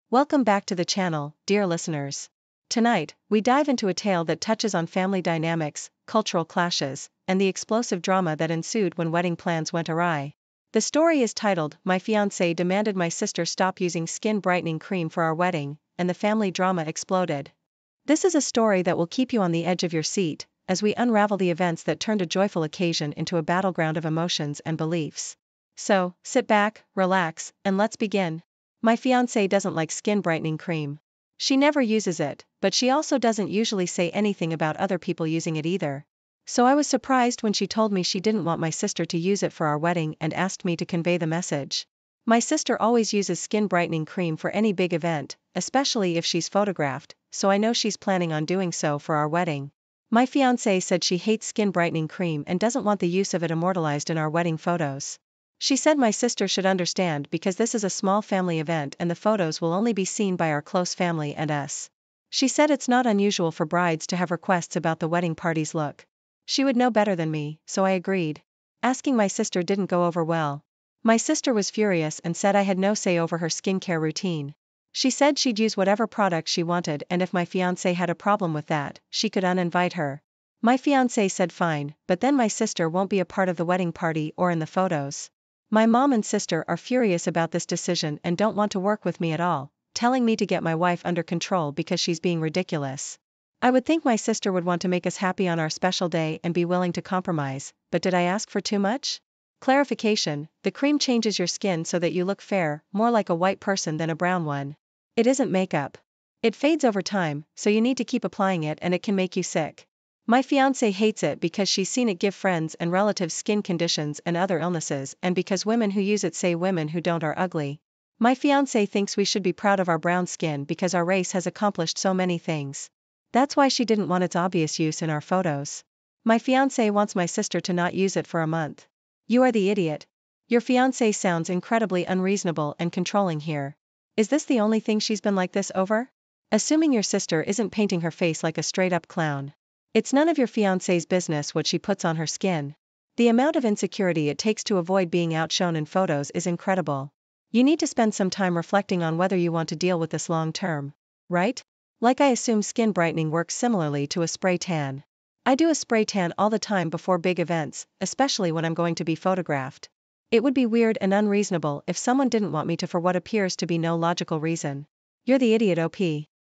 Welcome back to the channel, dear listeners. Tonight, we dive into a tale that touches on family dynamics, cultural clashes, and the explosive drama that ensued when wedding plans went awry. The story is titled, "My Fiancé Demanded My Sister Stop Using Skin Brightening Cream for Our Wedding, and the Family Drama Exploded." This is a story that will keep you on the edge of your seat, as we unravel the events that turned a joyful occasion into a battleground of emotions and beliefs. So, sit back, relax, and let's begin. My fiancée doesn't like skin brightening cream. She never uses it, but she also doesn't usually say anything about other people using it either. So I was surprised when she told me she didn't want my sister to use it for our wedding and asked me to convey the message. My sister always uses skin brightening cream for any big event, especially if she's photographed, so I know she's planning on doing so for our wedding. My fiancée said she hates skin brightening cream and doesn't want the use of it immortalized in our wedding photos. She said my sister should understand because this is a small family event and the photos will only be seen by our close family and us. She said it's not unusual for brides to have requests about the wedding party's look. She would know better than me, so I agreed. Asking my sister didn't go over well. My sister was furious and said I had no say over her skincare routine. She said she'd use whatever product she wanted and if my fiancé had a problem with that, she could uninvite her. My fiancé said fine, but then my sister won't be a part of the wedding party or in the photos. My mom and sister are furious about this decision and don't want to work with me at all, telling me to get my wife under control because she's being ridiculous. I would think my sister would want to make us happy on our special day and be willing to compromise, but did I ask for too much? Clarification: the cream changes your skin so that you look fair, more like a white person than a brown one. It isn't makeup. It fades over time, so you need to keep applying it and it can make you sick. My fiancé hates it because she's seen it give friends and relatives skin conditions and other illnesses and because women who use it say women who don't are ugly. My fiancé thinks we should be proud of our brown skin because our race has accomplished so many things. That's why she didn't want its obvious use in our photos. My fiancé wants my sister to not use it for a month. You are the idiot. Your fiancé sounds incredibly unreasonable and controlling here. Is this the only thing she's been like this over? Assuming your sister isn't painting her face like a straight-up clown. It's none of your fiancé's business what she puts on her skin. The amount of insecurity it takes to avoid being outshone in photos is incredible. You need to spend some time reflecting on whether you want to deal with this long term. Right? Like I assume skin brightening works similarly to a spray tan. I do a spray tan all the time before big events, especially when I'm going to be photographed. It would be weird and unreasonable if someone didn't want me to for what appears to be no logical reason. You're the idiot, OP.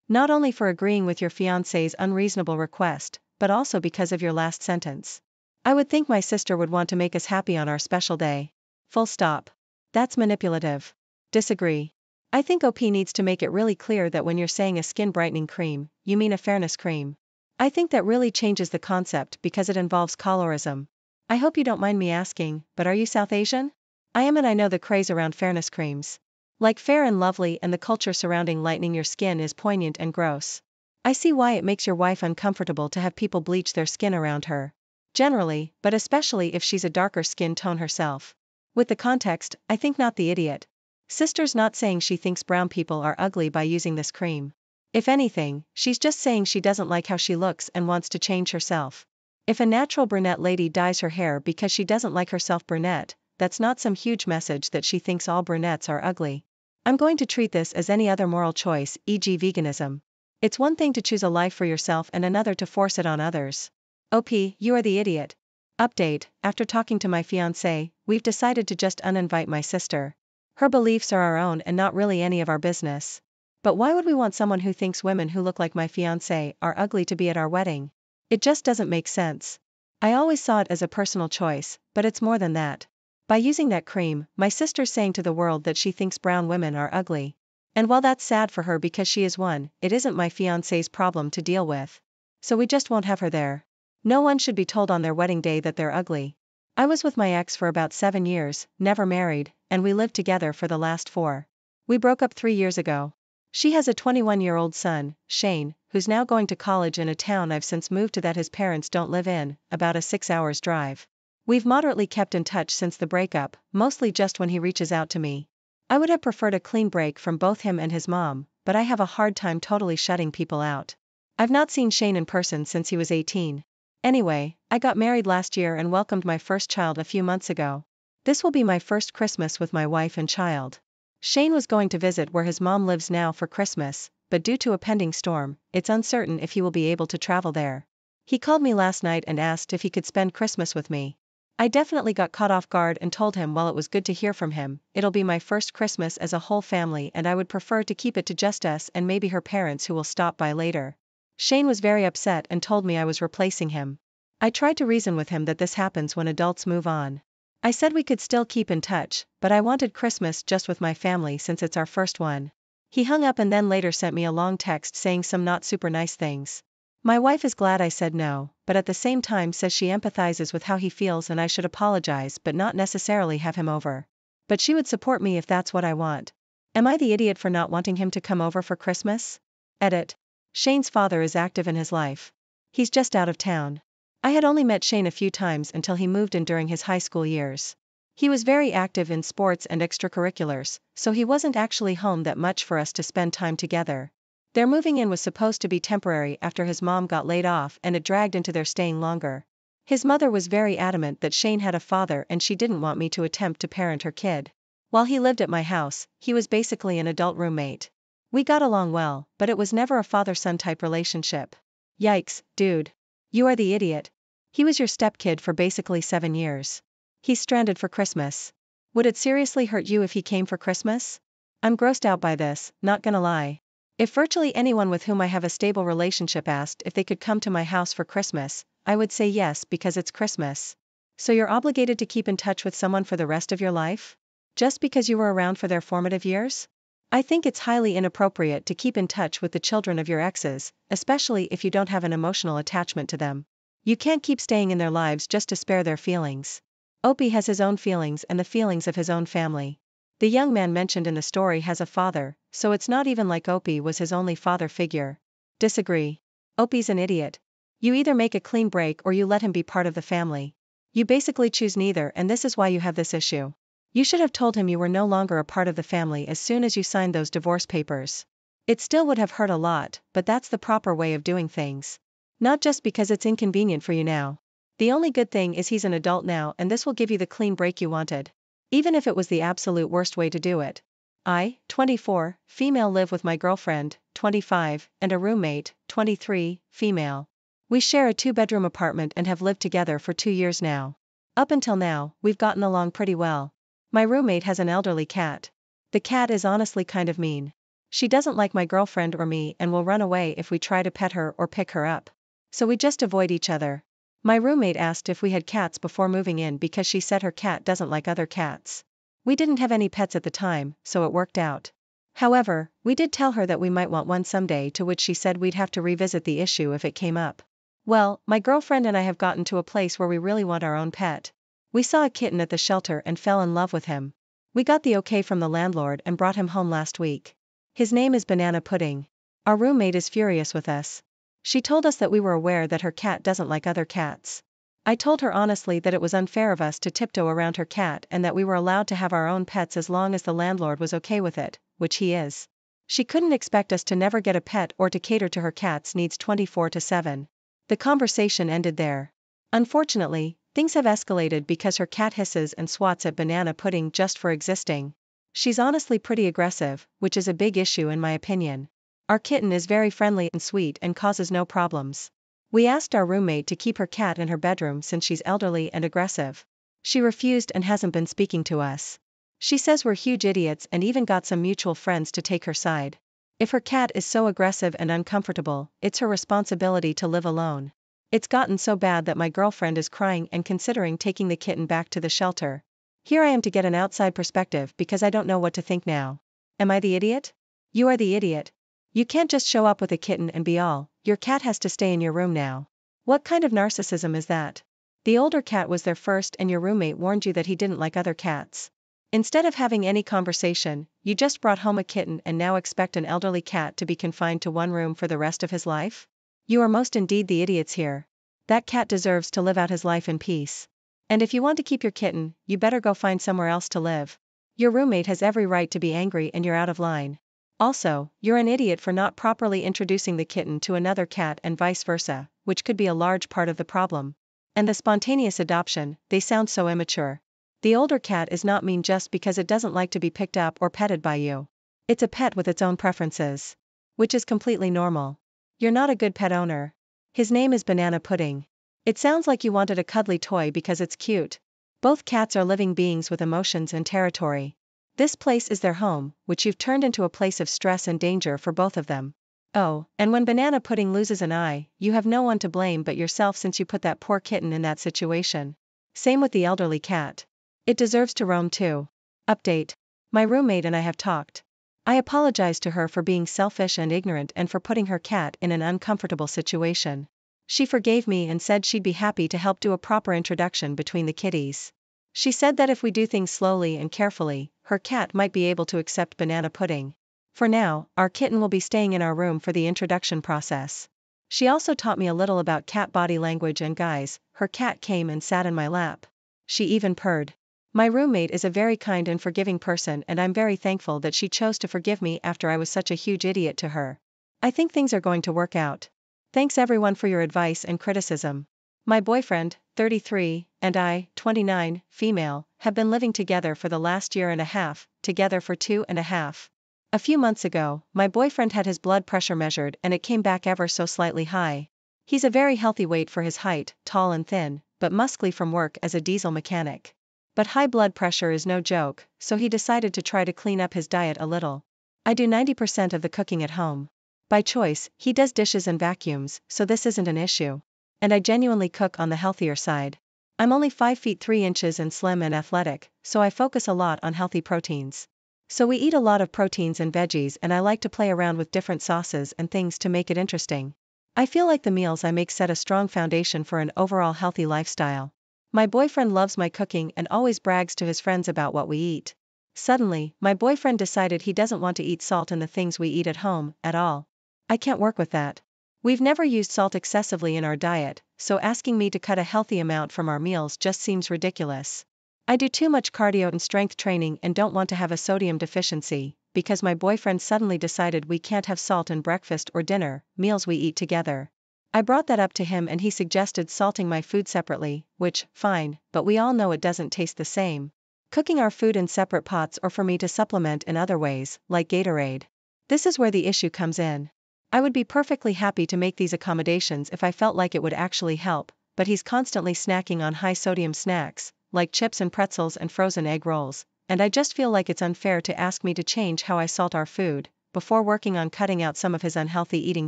Not only for agreeing with your fiancé's unreasonable request, but also because of your last sentence. I would think my sister would want to make us happy on our special day. Full stop. That's manipulative. Disagree. I think OP needs to make it really clear that when you're saying a skin brightening cream, you mean a fairness cream. I think that really changes the concept because it involves colorism. I hope you don't mind me asking, but are you South Asian? I am, and I know the craze around fairness creams. Like Fair and Lovely, and the culture surrounding lightening your skin is poignant and gross. I see why it makes your wife uncomfortable to have people bleach their skin around her. Generally, but especially if she's a darker skin tone herself. With the context, I think not the idiot. Sister's not saying she thinks brown people are ugly by using this cream. If anything, she's just saying she doesn't like how she looks and wants to change herself. If a natural brunette lady dyes her hair because she doesn't like herself brunette, that's not some huge message that she thinks all brunettes are ugly. I'm going to treat this as any other moral choice, e.g. veganism. It's one thing to choose a life for yourself and another to force it on others. OP, you are the idiot. Update: after talking to my fiancé, we've decided to just uninvite my sister. Her beliefs are our own and not really any of our business. But why would we want someone who thinks women who look like my fiancé are ugly to be at our wedding? It just doesn't make sense. I always saw it as a personal choice, but it's more than that. By using that cream, my sister's saying to the world that she thinks brown women are ugly. And while that's sad for her because she is one, it isn't my fiancé's problem to deal with. So we just won't have her there. No one should be told on their wedding day that they're ugly. I was with my ex for about 7 years, never married, and we lived together for the last 4. We broke up 3 years ago. She has a 21-year-old son, Shane, who's now going to college in a town I've since moved to that his parents don't live in, about a 6 hours drive. We've moderately kept in touch since the breakup, mostly just when he reaches out to me. I would have preferred a clean break from both him and his mom, but I have a hard time totally shutting people out. I've not seen Shane in person since he was 18. Anyway, I got married last year and welcomed my first child a few months ago. This will be my first Christmas with my wife and child. Shane was going to visit where his mom lives now for Christmas, but due to a pending storm, it's uncertain if he will be able to travel there. He called me last night and asked if he could spend Christmas with me. I definitely got caught off guard and told him while it was good to hear from him, it'll be my first Christmas as a whole family and I would prefer to keep it to just us and maybe her parents who will stop by later. Shane was very upset and told me I was replacing him. I tried to reason with him that this happens when adults move on. I said we could still keep in touch, but I wanted Christmas just with my family since it's our first one. He hung up and then later sent me a long text saying some not super nice things. My wife is glad I said no, but at the same time says she empathizes with how he feels and I should apologize but not necessarily have him over. But she would support me if that's what I want. Am I the idiot for not wanting him to come over for Christmas? Edit. Shane's father is active in his life. He's just out of town. I had only met Shane a few times until he moved in during his high school years. He was very active in sports and extracurriculars, so he wasn't actually home that much for us to spend time together. Their moving in was supposed to be temporary after his mom got laid off and it dragged into their staying longer. His mother was very adamant that Shane had a father and she didn't want me to attempt to parent her kid. While he lived at my house, he was basically an adult roommate. We got along well, but it was never a father-son type relationship. Yikes, dude. You are the idiot. He was your stepkid for basically 7 years. He's stranded for Christmas. Would it seriously hurt you if he came for Christmas? I'm grossed out by this, not gonna lie. If virtually anyone with whom I have a stable relationship asked if they could come to my house for Christmas, I would say yes because it's Christmas. So you're obligated to keep in touch with someone for the rest of your life? Just because you were around for their formative years? I think it's highly inappropriate to keep in touch with the children of your exes, especially if you don't have an emotional attachment to them. You can't keep staying in their lives just to spare their feelings. Opie has his own feelings and the feelings of his own family. The young man mentioned in the story has a father, so it's not even like Opie was his only father figure. Disagree. Opie's an idiot. You either make a clean break or you let him be part of the family. You basically choose neither and this is why you have this issue. You should have told him you were no longer a part of the family as soon as you signed those divorce papers. It still would have hurt a lot, but that's the proper way of doing things. Not just because it's inconvenient for you now. The only good thing is he's an adult now and this will give you the clean break you wanted. Even if it was the absolute worst way to do it. I, 24, female, live with my girlfriend, 25, and a roommate, 23, female. We share a 2-bedroom apartment and have lived together for 2 years now. Up until now, we've gotten along pretty well. My roommate has an elderly cat. The cat is honestly kind of mean. She doesn't like my girlfriend or me and will run away if we try to pet her or pick her up. So we just avoid each other. My roommate asked if we had cats before moving in because she said her cat doesn't like other cats. We didn't have any pets at the time, so it worked out. However, we did tell her that we might want one someday, to which she said we'd have to revisit the issue if it came up. Well, my girlfriend and I have gotten to a place where we really want our own pet. We saw a kitten at the shelter and fell in love with him. We got the okay from the landlord and brought him home last week. His name is Banana Pudding. Our roommate is furious with us. She told us that we were aware that her cat doesn't like other cats. I told her honestly that it was unfair of us to tiptoe around her cat and that we were allowed to have our own pets as long as the landlord was okay with it, which he is. She couldn't expect us to never get a pet or to cater to her cat's needs 24/7. The conversation ended there. Unfortunately, things have escalated because her cat hisses and swats at Banana Pudding just for existing. She's honestly pretty aggressive, which is a big issue in my opinion. Our kitten is very friendly and sweet and causes no problems. We asked our roommate to keep her cat in her bedroom since she's elderly and aggressive. She refused and hasn't been speaking to us. She says we're huge idiots and even got some mutual friends to take her side. If her cat is so aggressive and uncomfortable, it's her responsibility to live alone. It's gotten so bad that my girlfriend is crying and considering taking the kitten back to the shelter. Here I am to get an outside perspective because I don't know what to think now. Am I the idiot? You are the idiot. You can't just show up with a kitten and be all, your cat has to stay in your room now. What kind of narcissism is that? The older cat was there first and your roommate warned you that he didn't like other cats. Instead of having any conversation, you just brought home a kitten and now expect an elderly cat to be confined to one room for the rest of his life? You are most indeed the idiots here. That cat deserves to live out his life in peace. And if you want to keep your kitten, you better go find somewhere else to live. Your roommate has every right to be angry and you're out of line. Also, you're an idiot for not properly introducing the kitten to another cat and vice versa, which could be a large part of the problem. And the spontaneous adoption, they sound so immature. The older cat is not mean just because it doesn't like to be picked up or petted by you. It's a pet with its own preferences. Which is completely normal. You're not a good pet owner. His name is Banana Pudding. It sounds like you wanted a cuddly toy because it's cute. Both cats are living beings with emotions and territory. This place is their home, which you've turned into a place of stress and danger for both of them. Oh, and when Banana Pudding loses an eye, you have no one to blame but yourself since you put that poor kitten in that situation. Same with the elderly cat. It deserves to roam too. Update. My roommate and I have talked. I apologized to her for being selfish and ignorant and for putting her cat in an uncomfortable situation. She forgave me and said she'd be happy to help do a proper introduction between the kitties. She said that if we do things slowly and carefully, her cat might be able to accept Banana Pudding. For now, our kitten will be staying in our room for the introduction process. She also taught me a little about cat body language and guys, her cat came and sat in my lap. She even purred. My roommate is a very kind and forgiving person and I'm very thankful that she chose to forgive me after I was such a huge idiot to her. I think things are going to work out. Thanks everyone for your advice and criticism. My boyfriend, 33, and I, 29, female, have been living together for the last year and a half, together for 2.5. A few months ago, my boyfriend had his blood pressure measured and it came back ever so slightly high. He's a very healthy weight for his height, tall and thin, but muscly from work as a diesel mechanic. But high blood pressure is no joke, so he decided to try to clean up his diet a little. I do 90% of the cooking at home. By choice, he does dishes and vacuums, so this isn't an issue. And I genuinely cook on the healthier side. I'm only 5 feet 3 inches and slim and athletic, so I focus a lot on healthy proteins. So we eat a lot of proteins and veggies and I like to play around with different sauces and things to make it interesting. I feel like the meals I make set a strong foundation for an overall healthy lifestyle. My boyfriend loves my cooking and always brags to his friends about what we eat. Suddenly, my boyfriend decided he doesn't want to eat salt in the things we eat at home, at all. I can't work with that. We've never used salt excessively in our diet, so asking me to cut a healthy amount from our meals just seems ridiculous. I do too much cardio and strength training and don't want to have a sodium deficiency, because my boyfriend suddenly decided we can't have salt in breakfast or dinner, meals we eat together. I brought that up to him and he suggested salting my food separately, which, fine, but we all know it doesn't taste the same. Cooking our food in separate pots or for me to supplement in other ways, like Gatorade. This is where the issue comes in. I would be perfectly happy to make these accommodations if I felt like it would actually help, but he's constantly snacking on high-sodium snacks, like chips and pretzels and frozen egg rolls, and I just feel like it's unfair to ask me to change how I salt our food, before working on cutting out some of his unhealthy eating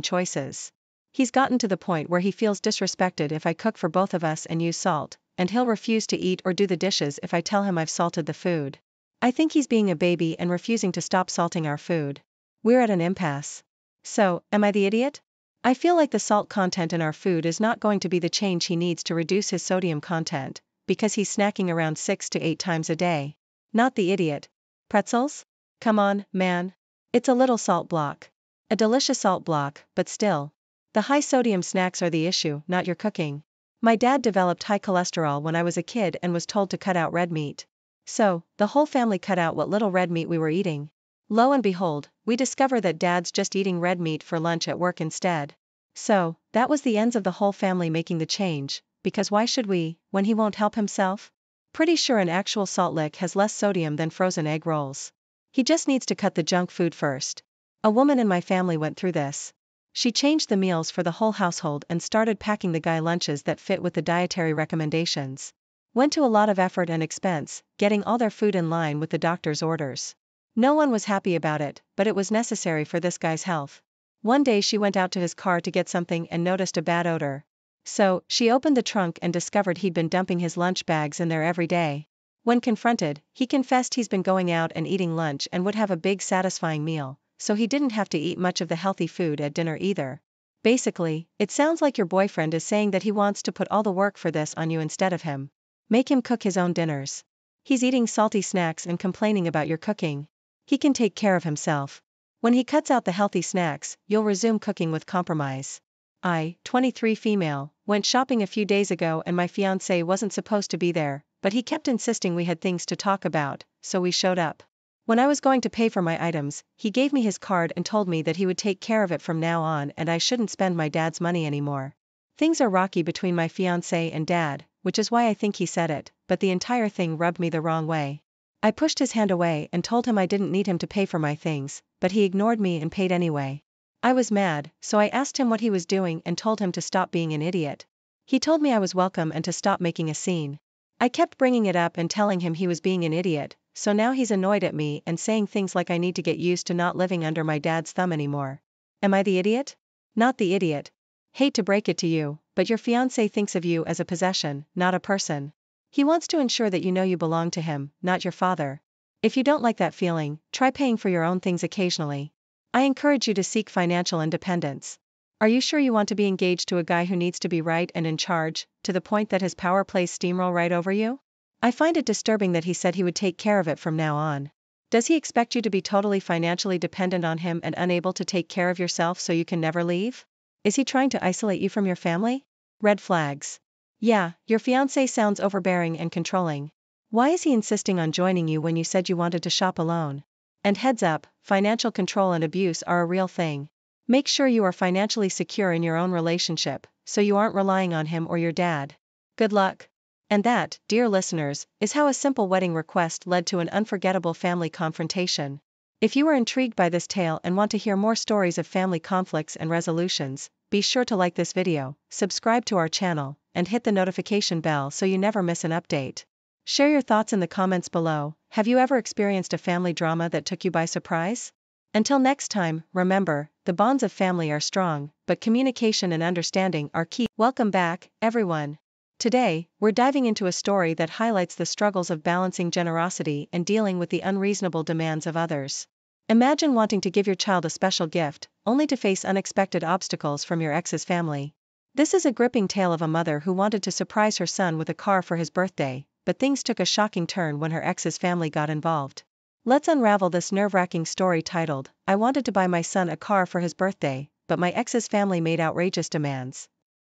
choices. He's gotten to the point where he feels disrespected if I cook for both of us and use salt, and he'll refuse to eat or do the dishes if I tell him I've salted the food. I think he's being a baby and refusing to stop salting our food. We're at an impasse. So, am I the idiot? I feel like the salt content in our food is not going to be the change he needs to reduce his sodium content, because he's snacking around 6 to 8 times a day. Not the idiot. Pretzels? Come on, man. It's a little salt block. A delicious salt block, but still. The high sodium snacks are the issue, not your cooking. My dad developed high cholesterol when I was a kid and was told to cut out red meat. So, the whole family cut out what little red meat we were eating. Lo and behold, we discover that dad's just eating red meat for lunch at work instead. So, that was the ends of the whole family making the change, because why should we, when he won't help himself? Pretty sure an actual salt lick has less sodium than frozen egg rolls. He just needs to cut the junk food first. A woman in my family went through this. She changed the meals for the whole household and started packing the guy lunches that fit with the dietary recommendations. Went to a lot of effort and expense, getting all their food in line with the doctor's orders. No one was happy about it, but it was necessary for this guy's health. One day she went out to his car to get something and noticed a bad odor. So, she opened the trunk and discovered he'd been dumping his lunch bags in there every day. When confronted, he confessed he's been going out and eating lunch and would have a big satisfying meal, so he didn't have to eat much of the healthy food at dinner either. Basically, it sounds like your boyfriend is saying that he wants to put all the work for this on you instead of him. Make him cook his own dinners. He's eating salty snacks and complaining about your cooking. He can take care of himself. When he cuts out the healthy snacks, you'll resume cooking with compromise. I, 23 female, went shopping a few days ago and my fiancé wasn't supposed to be there, but he kept insisting we had things to talk about, so we showed up. When I was going to pay for my items, he gave me his card and told me that he would take care of it from now on and I shouldn't spend my dad's money anymore. Things are rocky between my fiancé and dad, which is why I think he said it, but the entire thing rubbed me the wrong way. I pushed his hand away and told him I didn't need him to pay for my things, but he ignored me and paid anyway. I was mad, so I asked him what he was doing and told him to stop being an idiot. He told me I was welcome and to stop making a scene. I kept bringing it up and telling him he was being an idiot, so now he's annoyed at me and saying things like I need to get used to not living under my dad's thumb anymore. Am I the idiot? Not the idiot. Hate to break it to you, but your fiancé thinks of you as a possession, not a person. He wants to ensure that you know you belong to him, not your father. If you don't like that feeling, try paying for your own things occasionally. I encourage you to seek financial independence. Are you sure you want to be engaged to a guy who needs to be right and in charge, to the point that his power plays steamroll right over you? I find it disturbing that he said he would take care of it from now on. Does he expect you to be totally financially dependent on him and unable to take care of yourself so you can never leave? Is he trying to isolate you from your family? Red flags. Yeah, your fiancé sounds overbearing and controlling. Why is he insisting on joining you when you said you wanted to shop alone? And heads up, financial control and abuse are a real thing. Make sure you are financially secure in your own relationship, so you aren't relying on him or your dad. Good luck. And that, dear listeners, is how a simple wedding request led to an unforgettable family confrontation. If you are intrigued by this tale and want to hear more stories of family conflicts and resolutions, be sure to like this video, subscribe to our channel, and hit the notification bell so you never miss an update. Share your thoughts in the comments below. Have you ever experienced a family drama that took you by surprise? Until next time, remember, the bonds of family are strong, but communication and understanding are key. Welcome back, everyone. Today, we're diving into a story that highlights the struggles of balancing generosity and dealing with the unreasonable demands of others. Imagine wanting to give your child a special gift, only to face unexpected obstacles from your ex's family. This is a gripping tale of a mother who wanted to surprise her son with a car for his birthday, but things took a shocking turn when her ex's family got involved. Let's unravel this nerve-wracking story titled, "I wanted to buy my son a car for his birthday, but my ex's family made outrageous demands."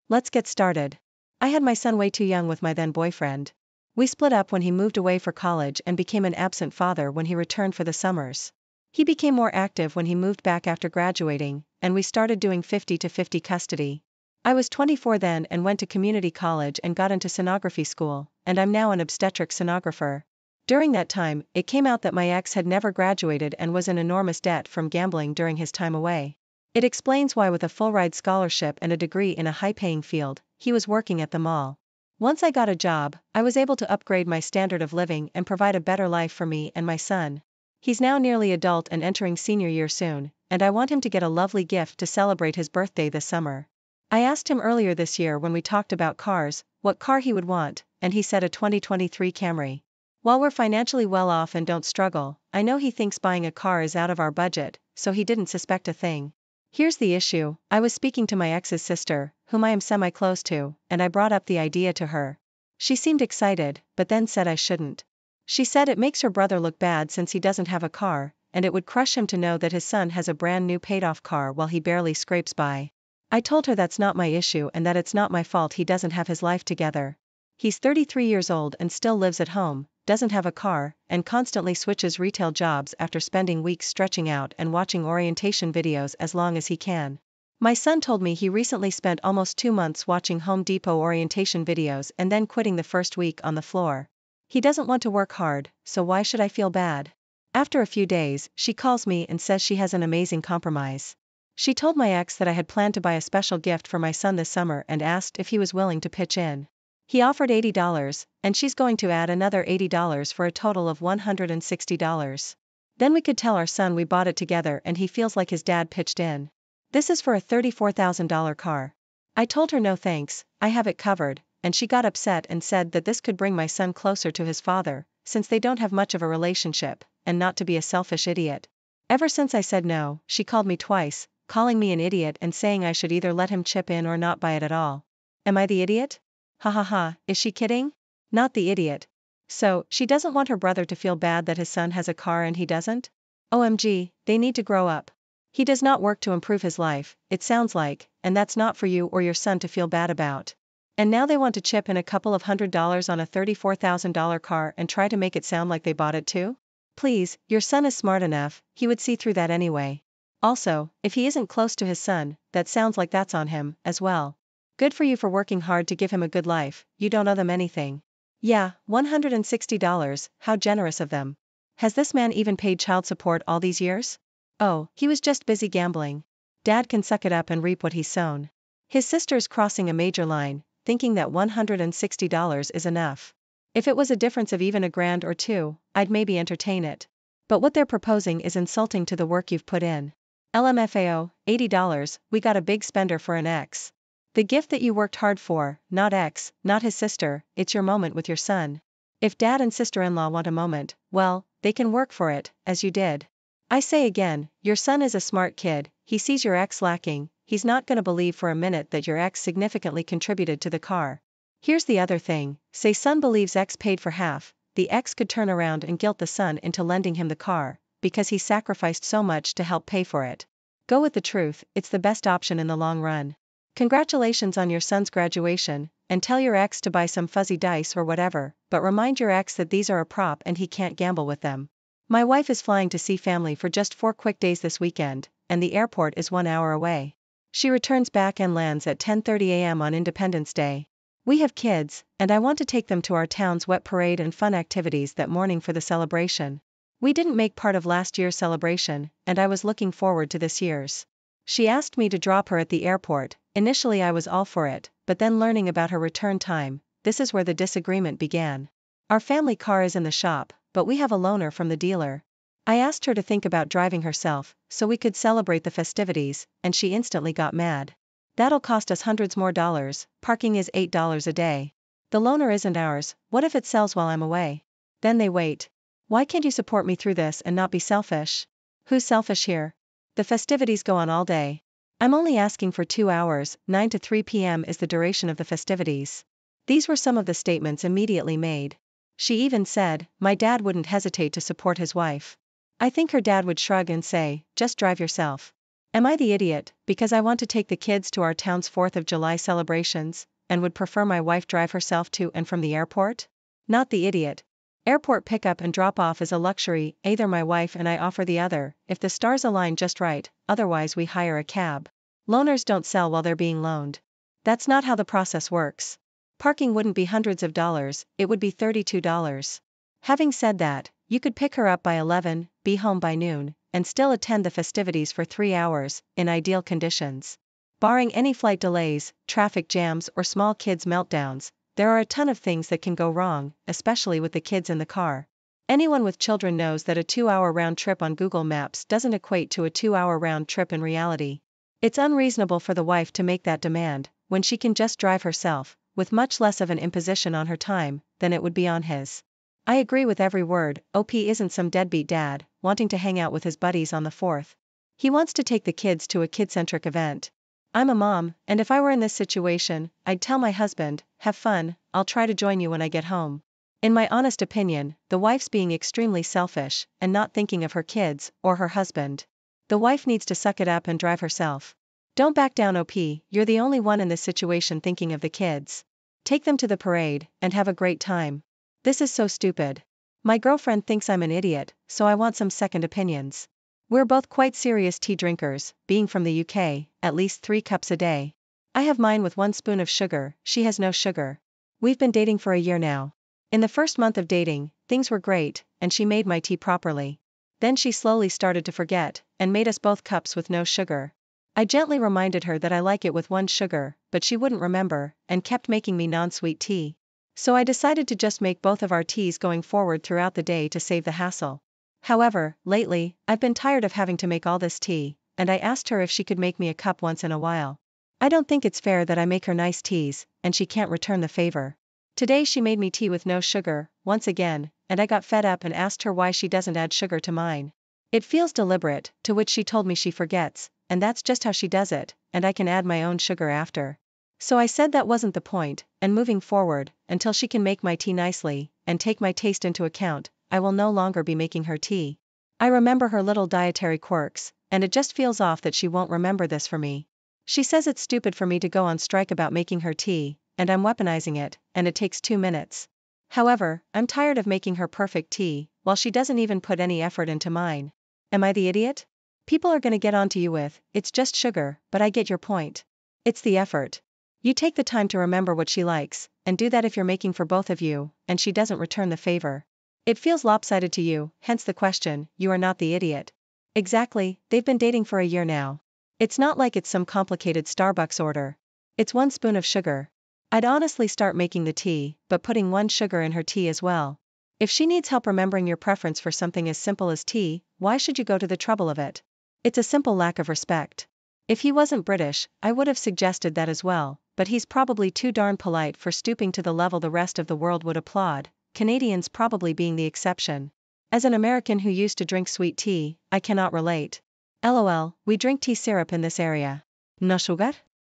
Let's get started. I had my son way too young with my then boyfriend. We split up when he moved away for college and became an absent father when he returned for the summers. He became more active when he moved back after graduating, and we started doing 50-50 custody. I was 24 then and went to community college and got into sonography school, and I'm now an obstetric sonographer. During that time, it came out that my ex had never graduated and was in enormous debt from gambling during his time away. It explains why, with a full-ride scholarship and a degree in a high-paying field, he was working at the mall. Once I got a job, I was able to upgrade my standard of living and provide a better life for me and my son. He's now nearly adult and entering senior year soon, and I want him to get a lovely gift to celebrate his birthday this summer. I asked him earlier this year when we talked about cars, what car he would want, and he said a 2023 Camry. While we're financially well off and don't struggle, I know he thinks buying a car is out of our budget, so he didn't suspect a thing. Here's the issue: I was speaking to my ex's sister, whom I am semi-close to, and I brought up the idea to her. She seemed excited, but then said I shouldn't. She said it makes her brother look bad since he doesn't have a car, and it would crush him to know that his son has a brand new paid-off car while he barely scrapes by. I told her that's not my issue and that it's not my fault he doesn't have his life together. He's 33 years old and still lives at home, doesn't have a car, and constantly switches retail jobs after spending weeks stretching out and watching orientation videos as long as he can. My son told me he recently spent almost 2 months watching Home Depot orientation videos and then quitting the first week on the floor. He doesn't want to work hard, so why should I feel bad? After a few days, she calls me and says she has an amazing compromise. She told my ex that I had planned to buy a special gift for my son this summer and asked if he was willing to pitch in. He offered $80, and she's going to add another $80 for a total of $160. Then we could tell our son we bought it together and he feels like his dad pitched in. This is for a $34,000 car. I told her no thanks, I have it covered, and she got upset and said that this could bring my son closer to his father, since they don't have much of a relationship, and not to be a selfish idiot. Ever since I said no, she called me twice, calling me an idiot and saying I should either let him chip in or not buy it at all. Am I the idiot? Ha ha ha, is she kidding? Not the idiot. So, she doesn't want her brother to feel bad that his son has a car and he doesn't? OMG, they need to grow up. He does not work to improve his life, it sounds like, and that's not for you or your son to feel bad about. And now they want to chip in a couple of $100s on a $34,000 car and try to make it sound like they bought it too? Please, your son is smart enough, he would see through that anyway. Also, if he isn't close to his son, that sounds like that's on him, as well. Good for you for working hard to give him a good life, you don't owe them anything. Yeah, $160, how generous of them. Has this man even paid child support all these years? Oh, he was just busy gambling. Dad can suck it up and reap what he's sown. His sister's crossing a major line, thinking that $160 is enough. If it was a difference of even $1,000 or $2,000, I'd maybe entertain it. But what they're proposing is insulting to the work you've put in. LMFAO, $80, we got a big spender for an ex. The gift that you worked hard for, not ex, not his sister, it's your moment with your son. If dad and sister-in-law want a moment, well, they can work for it, as you did. I say again, your son is a smart kid, he sees your ex lacking, he's not gonna believe for a minute that your ex significantly contributed to the car. Here's the other thing, say son believes ex paid for half, the ex could turn around and guilt the son into lending him the car, because he sacrificed so much to help pay for it. Go with the truth, it's the best option in the long run. Congratulations on your son's graduation, and tell your ex to buy some fuzzy dice or whatever, but remind your ex that these are a prop and he can't gamble with them. My wife is flying to see family for just 4 quick days this weekend, and the airport is 1 hour away. She returns back and lands at 10:30 a.m. on Independence Day. We have kids, and I want to take them to our town's wet parade and fun activities that morning for the celebration. We didn't make part of last year's celebration, and I was looking forward to this year's. She asked me to drop her at the airport. Initially I was all for it, but then learning about her return time, this is where the disagreement began. Our family car is in the shop, but we have a loaner from the dealer. I asked her to think about driving herself, so we could celebrate the festivities, and she instantly got mad. That'll cost us hundreds more dollars, parking is $8 a day. The loaner isn't ours, what if it sells while I'm away? Then they wait. Why can't you support me through this and not be selfish? Who's selfish here? The festivities go on all day. I'm only asking for 2 hours, 9 to 3 p.m. is the duration of the festivities. These were some of the statements immediately made. She even said, my dad wouldn't hesitate to support his wife. I think her dad would shrug and say, just drive yourself. Am I the idiot, because I want to take the kids to our town's 4th of July celebrations, and would prefer my wife drive herself to and from the airport? Not the idiot. Airport pickup and drop-off is a luxury, either my wife and I offer the other, if the stars align just right, otherwise we hire a cab. Loaners don't sell while they're being loaned. That's not how the process works. Parking wouldn't be hundreds of dollars, it would be $32. Having said that, you could pick her up by 11, be home by noon, and still attend the festivities for 3 hours, in ideal conditions. Barring any flight delays, traffic jams or small kids' meltdowns, there are a ton of things that can go wrong, especially with the kids in the car. Anyone with children knows that a 2-hour round trip on Google Maps doesn't equate to a 2-hour round trip in reality. It's unreasonable for the wife to make that demand, when she can just drive herself, with much less of an imposition on her time, than it would be on his. I agree with every word, OP isn't some deadbeat dad, wanting to hang out with his buddies on the 4th. He wants to take the kids to a kid-centric event. I'm a mom, and if I were in this situation, I'd tell my husband, have fun, I'll try to join you when I get home. In my honest opinion, the wife's being extremely selfish, and not thinking of her kids, or her husband. The wife needs to suck it up and drive herself. Don't back down OP, you're the only one in this situation thinking of the kids. Take them to the parade, and have a great time. This is so stupid. My girlfriend thinks I'm an idiot, so I want some second opinions. We're both quite serious tea drinkers, being from the UK, at least 3 cups a day. I have mine with 1 spoon of sugar, she has no sugar. We've been dating for a year now. In the first month of dating, things were great, and she made my tea properly. Then she slowly started to forget, and made us both cups with no sugar. I gently reminded her that I like it with 1 sugar, but she wouldn't remember, and kept making me non-sweet tea. So I decided to just make both of our teas going forward throughout the day to save the hassle. However, lately, I've been tired of having to make all this tea, and I asked her if she could make me a cup once in a while. I don't think it's fair that I make her nice teas, and she can't return the favor. Today she made me tea with no sugar, once again, and I got fed up and asked her why she doesn't add sugar to mine. It feels deliberate, to which she told me she forgets, and that's just how she does it, and I can add my own sugar after. So I said that wasn't the point, and moving forward, until she can make my tea nicely, and take my taste into account, I will no longer be making her tea. I remember her little dietary quirks, and it just feels off that she won't remember this for me. She says it's stupid for me to go on strike about making her tea, and I'm weaponizing it, and it takes 2 minutes. However, I'm tired of making her perfect tea, while she doesn't even put any effort into mine. Am I the idiot? People are gonna get onto you with, it's just sugar, but I get your point. It's the effort. You take the time to remember what she likes, and do that if you're making for both of you, and she doesn't return the favor. It feels lopsided to you, hence the question, you are not the idiot. Exactly, they've been dating for a year now. It's not like it's some complicated Starbucks order. It's 1 spoon of sugar. I'd honestly start making the tea, but putting 1 sugar in her tea as well. If she needs help remembering your preference for something as simple as tea, why should you go to the trouble of it? It's a simple lack of respect. If he wasn't British, I would have suggested that as well, but he's probably too darn polite for stooping to the level the rest of the world would applaud, Canadians probably being the exception. As an American who used to drink sweet tea, I cannot relate. LOL, we drink tea syrup in this area. No sugar?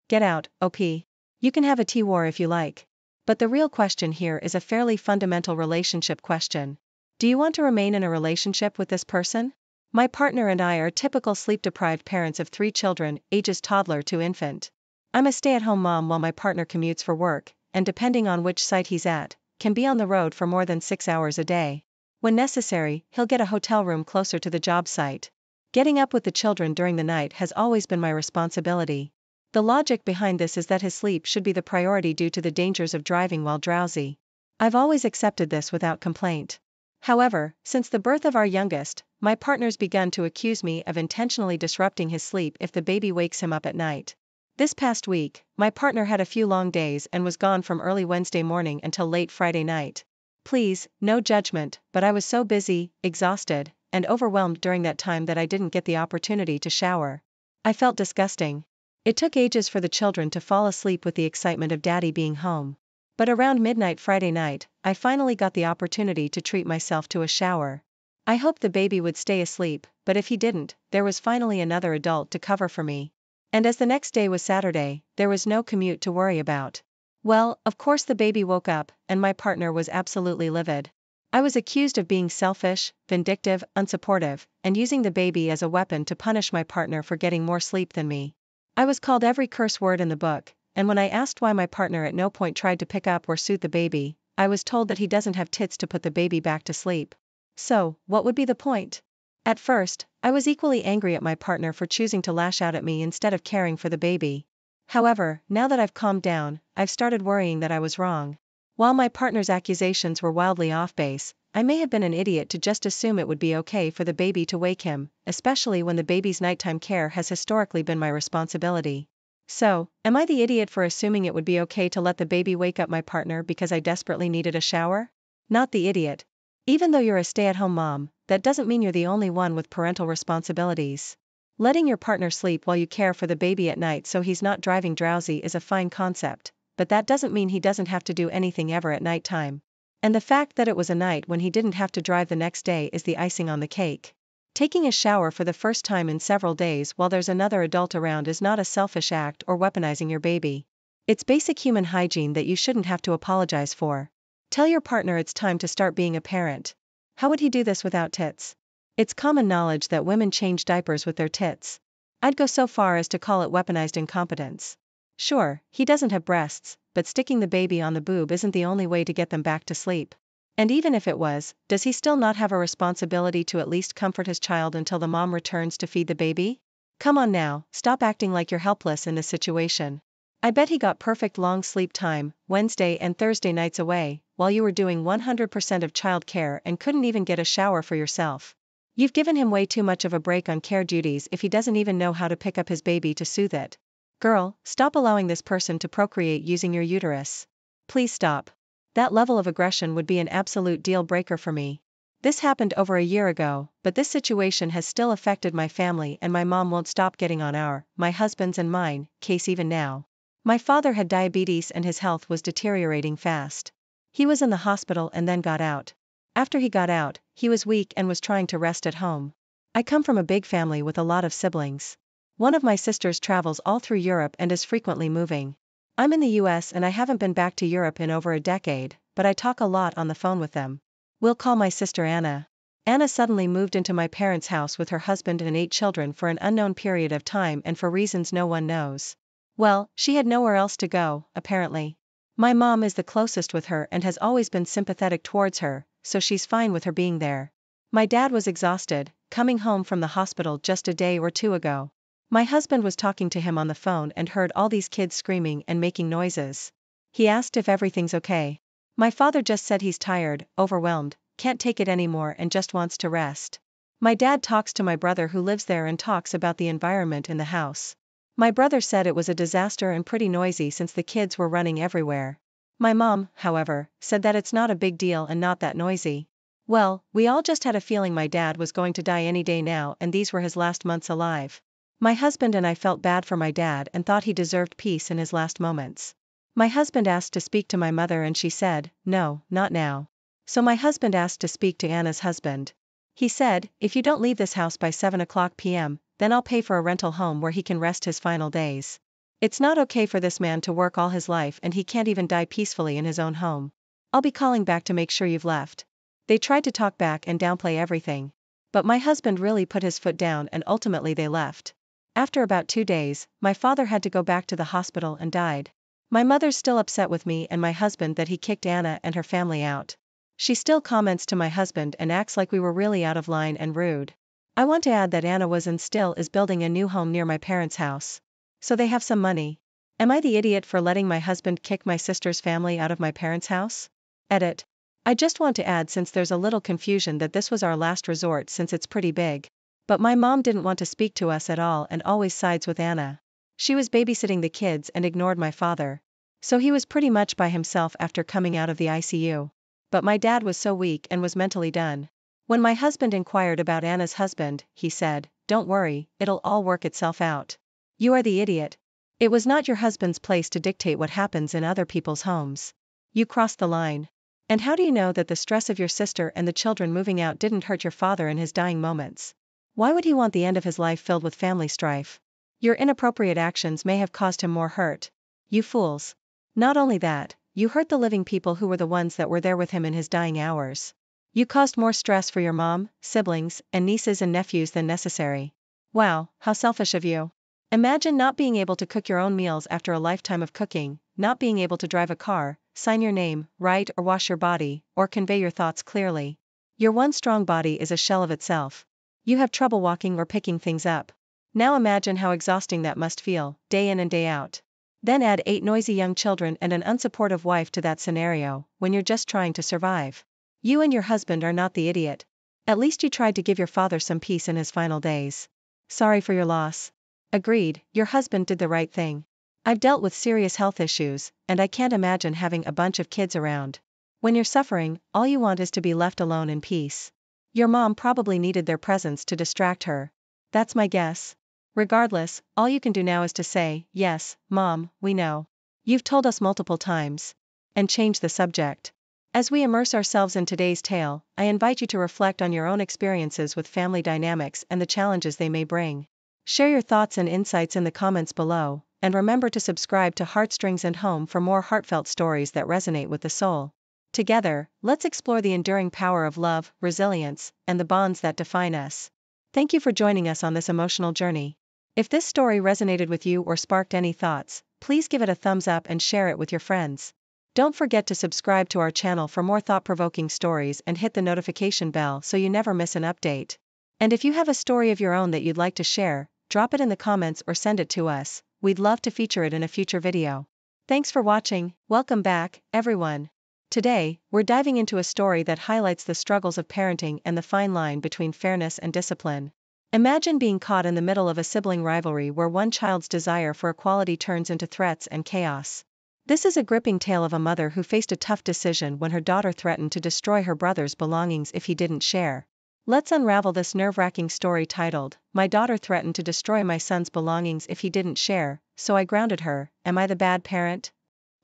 Get out, OP. You can have a tea war if you like. But the real question here is a fairly fundamental relationship question. Do you want to remain in a relationship with this person? My partner and I are typical sleep-deprived parents of 3 children, ages toddler to infant. I'm a stay-at-home mom while my partner commutes for work, and depending on which site he's at, can be on the road for more than 6 hours a day. When necessary, he'll get a hotel room closer to the job site. Getting up with the children during the night has always been my responsibility. The logic behind this is that his sleep should be the priority due to the dangers of driving while drowsy. I've always accepted this without complaint. However, since the birth of our youngest, my partner's begun to accuse me of intentionally disrupting his sleep if the baby wakes him up at night. This past week, my partner had a few long days and was gone from early Wednesday morning until late Friday night. Please, no judgment, but I was so busy, exhausted, and overwhelmed during that time that I didn't get the opportunity to shower. I felt disgusting. It took ages for the children to fall asleep with the excitement of daddy being home. But around midnight Friday night, I finally got the opportunity to treat myself to a shower. I hoped the baby would stay asleep, but if he didn't, there was finally another adult to cover for me. And as the next day was Saturday, there was no commute to worry about. Well, of course the baby woke up, and my partner was absolutely livid. I was accused of being selfish, vindictive, unsupportive, and using the baby as a weapon to punish my partner for getting more sleep than me. I was called every curse word in the book, and when I asked why my partner at no point tried to pick up or soothe the baby, I was told that he doesn't have tits to put the baby back to sleep. So, what would be the point? At first, I was equally angry at my partner for choosing to lash out at me instead of caring for the baby. However, now that I've calmed down, I've started worrying that I was wrong. While my partner's accusations were wildly off base, I may have been an idiot to just assume it would be okay for the baby to wake him, especially when the baby's nighttime care has historically been my responsibility. So, am I the idiot for assuming it would be okay to let the baby wake up my partner because I desperately needed a shower? Not the idiot. Even though you're a stay-at-home mom, that doesn't mean you're the only one with parental responsibilities. Letting your partner sleep while you care for the baby at night so he's not driving drowsy is a fine concept, but that doesn't mean he doesn't have to do anything ever at nighttime. And the fact that it was a night when he didn't have to drive the next day is the icing on the cake. Taking a shower for the first time in several days while there's another adult around is not a selfish act or weaponizing your baby. It's basic human hygiene that you shouldn't have to apologize for. Tell your partner it's time to start being a parent. How would he do this without tits? It's common knowledge that women change diapers with their tits. I'd go so far as to call it weaponized incompetence. Sure, he doesn't have breasts, but sticking the baby on the boob isn't the only way to get them back to sleep. And even if it was, does he still not have a responsibility to at least comfort his child until the mom returns to feed the baby? Come on now, stop acting like you're helpless in this situation. I bet he got perfect long sleep time, Wednesday and Thursday nights away, while you were doing 100% of child care and couldn't even get a shower for yourself. You've given him way too much of a break on care duties if he doesn't even know how to pick up his baby to soothe it. Girl, stop allowing this person to procreate using your uterus. Please stop. That level of aggression would be an absolute deal breaker for me. This happened over a year ago, but this situation has still affected my family and my mom won't stop getting on my husband's and mine, case even now. My father had diabetes and his health was deteriorating fast. He was in the hospital and then got out. After he got out, he was weak and was trying to rest at home. I come from a big family with a lot of siblings. One of my sisters travels all through Europe and is frequently moving. I'm in the US and I haven't been back to Europe in over a decade, but I talk a lot on the phone with them. We'll call my sister Anna. Anna suddenly moved into my parents' house with her husband and 8 children for an unknown period of time and for reasons no one knows. Well, she had nowhere else to go, apparently. My mom is the closest with her and has always been sympathetic towards her, so she's fine with her being there. My dad was exhausted, coming home from the hospital just a day or two ago. My husband was talking to him on the phone and heard all these kids screaming and making noises. He asked if everything's okay. My father just said he's tired, overwhelmed, can't take it anymore and just wants to rest. My dad talks to my brother who lives there and talks about the environment in the house. My brother said it was a disaster and pretty noisy since the kids were running everywhere. My mom, however, said that it's not a big deal and not that noisy. Well, we all just had a feeling my dad was going to die any day now and these were his last months alive. My husband and I felt bad for my dad and thought he deserved peace in his last moments. My husband asked to speak to my mother and she said, no, not now. So my husband asked to speak to Anna's husband. He said, if you don't leave this house by 7 p.m, then I'll pay for a rental home where he can rest his final days. It's not okay for this man to work all his life and he can't even die peacefully in his own home. I'll be calling back to make sure you've left. They tried to talk back and downplay everything. But my husband really put his foot down and ultimately they left. After about 2 days, my father had to go back to the hospital and died. My mother's still upset with me and my husband that he kicked Anna and her family out. She still comments to my husband and acts like we were really out of line and rude. I want to add that Anna was and still is building a new home near my parents' house. So they have some money. Am I the idiot for letting my husband kick my sister's family out of my parents' house? Edit. I just want to add since there's a little confusion that this was our last resort since it's pretty big. But my mom didn't want to speak to us at all and always sides with Anna. She was babysitting the kids and ignored my father. So he was pretty much by himself after coming out of the ICU. But my dad was so weak and was mentally done. When my husband inquired about Anna's husband, he said, don't worry, it'll all work itself out. You are the idiot. It was not your husband's place to dictate what happens in other people's homes. You crossed the line. And how do you know that the stress of your sister and the children moving out didn't hurt your father in his dying moments? Why would he want the end of his life filled with family strife? Your inappropriate actions may have caused him more hurt. You fools. Not only that, you hurt the living people who were the ones that were there with him in his dying hours. You caused more stress for your mom, siblings, and nieces and nephews than necessary. Wow, how selfish of you. Imagine not being able to cook your own meals after a lifetime of cooking, not being able to drive a car, sign your name, write or wash your body, or convey your thoughts clearly. Your one strong body is a shell of itself. You have trouble walking or picking things up. Now imagine how exhausting that must feel, day in and day out. Then add 8 noisy young children and an unsupportive wife to that scenario, when you're just trying to survive. You and your husband are not the idiot. At least you tried to give your father some peace in his final days. Sorry for your loss. Agreed, your husband did the right thing. I've dealt with serious health issues, and I can't imagine having a bunch of kids around. When you're suffering, all you want is to be left alone in peace. Your mom probably needed their presence to distract her. That's my guess. Regardless, all you can do now is to say, yes, Mom, we know. You've told us multiple times. And change the subject. As we immerse ourselves in today's tale, I invite you to reflect on your own experiences with family dynamics and the challenges they may bring. Share your thoughts and insights in the comments below, and remember to subscribe to Heartstrings and Home for more heartfelt stories that resonate with the soul. Together, let's explore the enduring power of love, resilience, and the bonds that define us. Thank you for joining us on this emotional journey. If this story resonated with you or sparked any thoughts, please give it a thumbs up and share it with your friends. Don't forget to subscribe to our channel for more thought-provoking stories and hit the notification bell so you never miss an update. And if you have a story of your own that you'd like to share, drop it in the comments or send it to us. We'd love to feature it in a future video. Thanks for watching. Welcome back, everyone. Today, we're diving into a story that highlights the struggles of parenting and the fine line between fairness and discipline. Imagine being caught in the middle of a sibling rivalry where one child's desire for equality turns into threats and chaos. This is a gripping tale of a mother who faced a tough decision when her daughter threatened to destroy her brother's belongings if he didn't share. Let's unravel this nerve-wracking story titled, My Daughter Threatened to Destroy My Son's Belongings If He Didn't Share, So I Grounded Her. Am I the bad parent?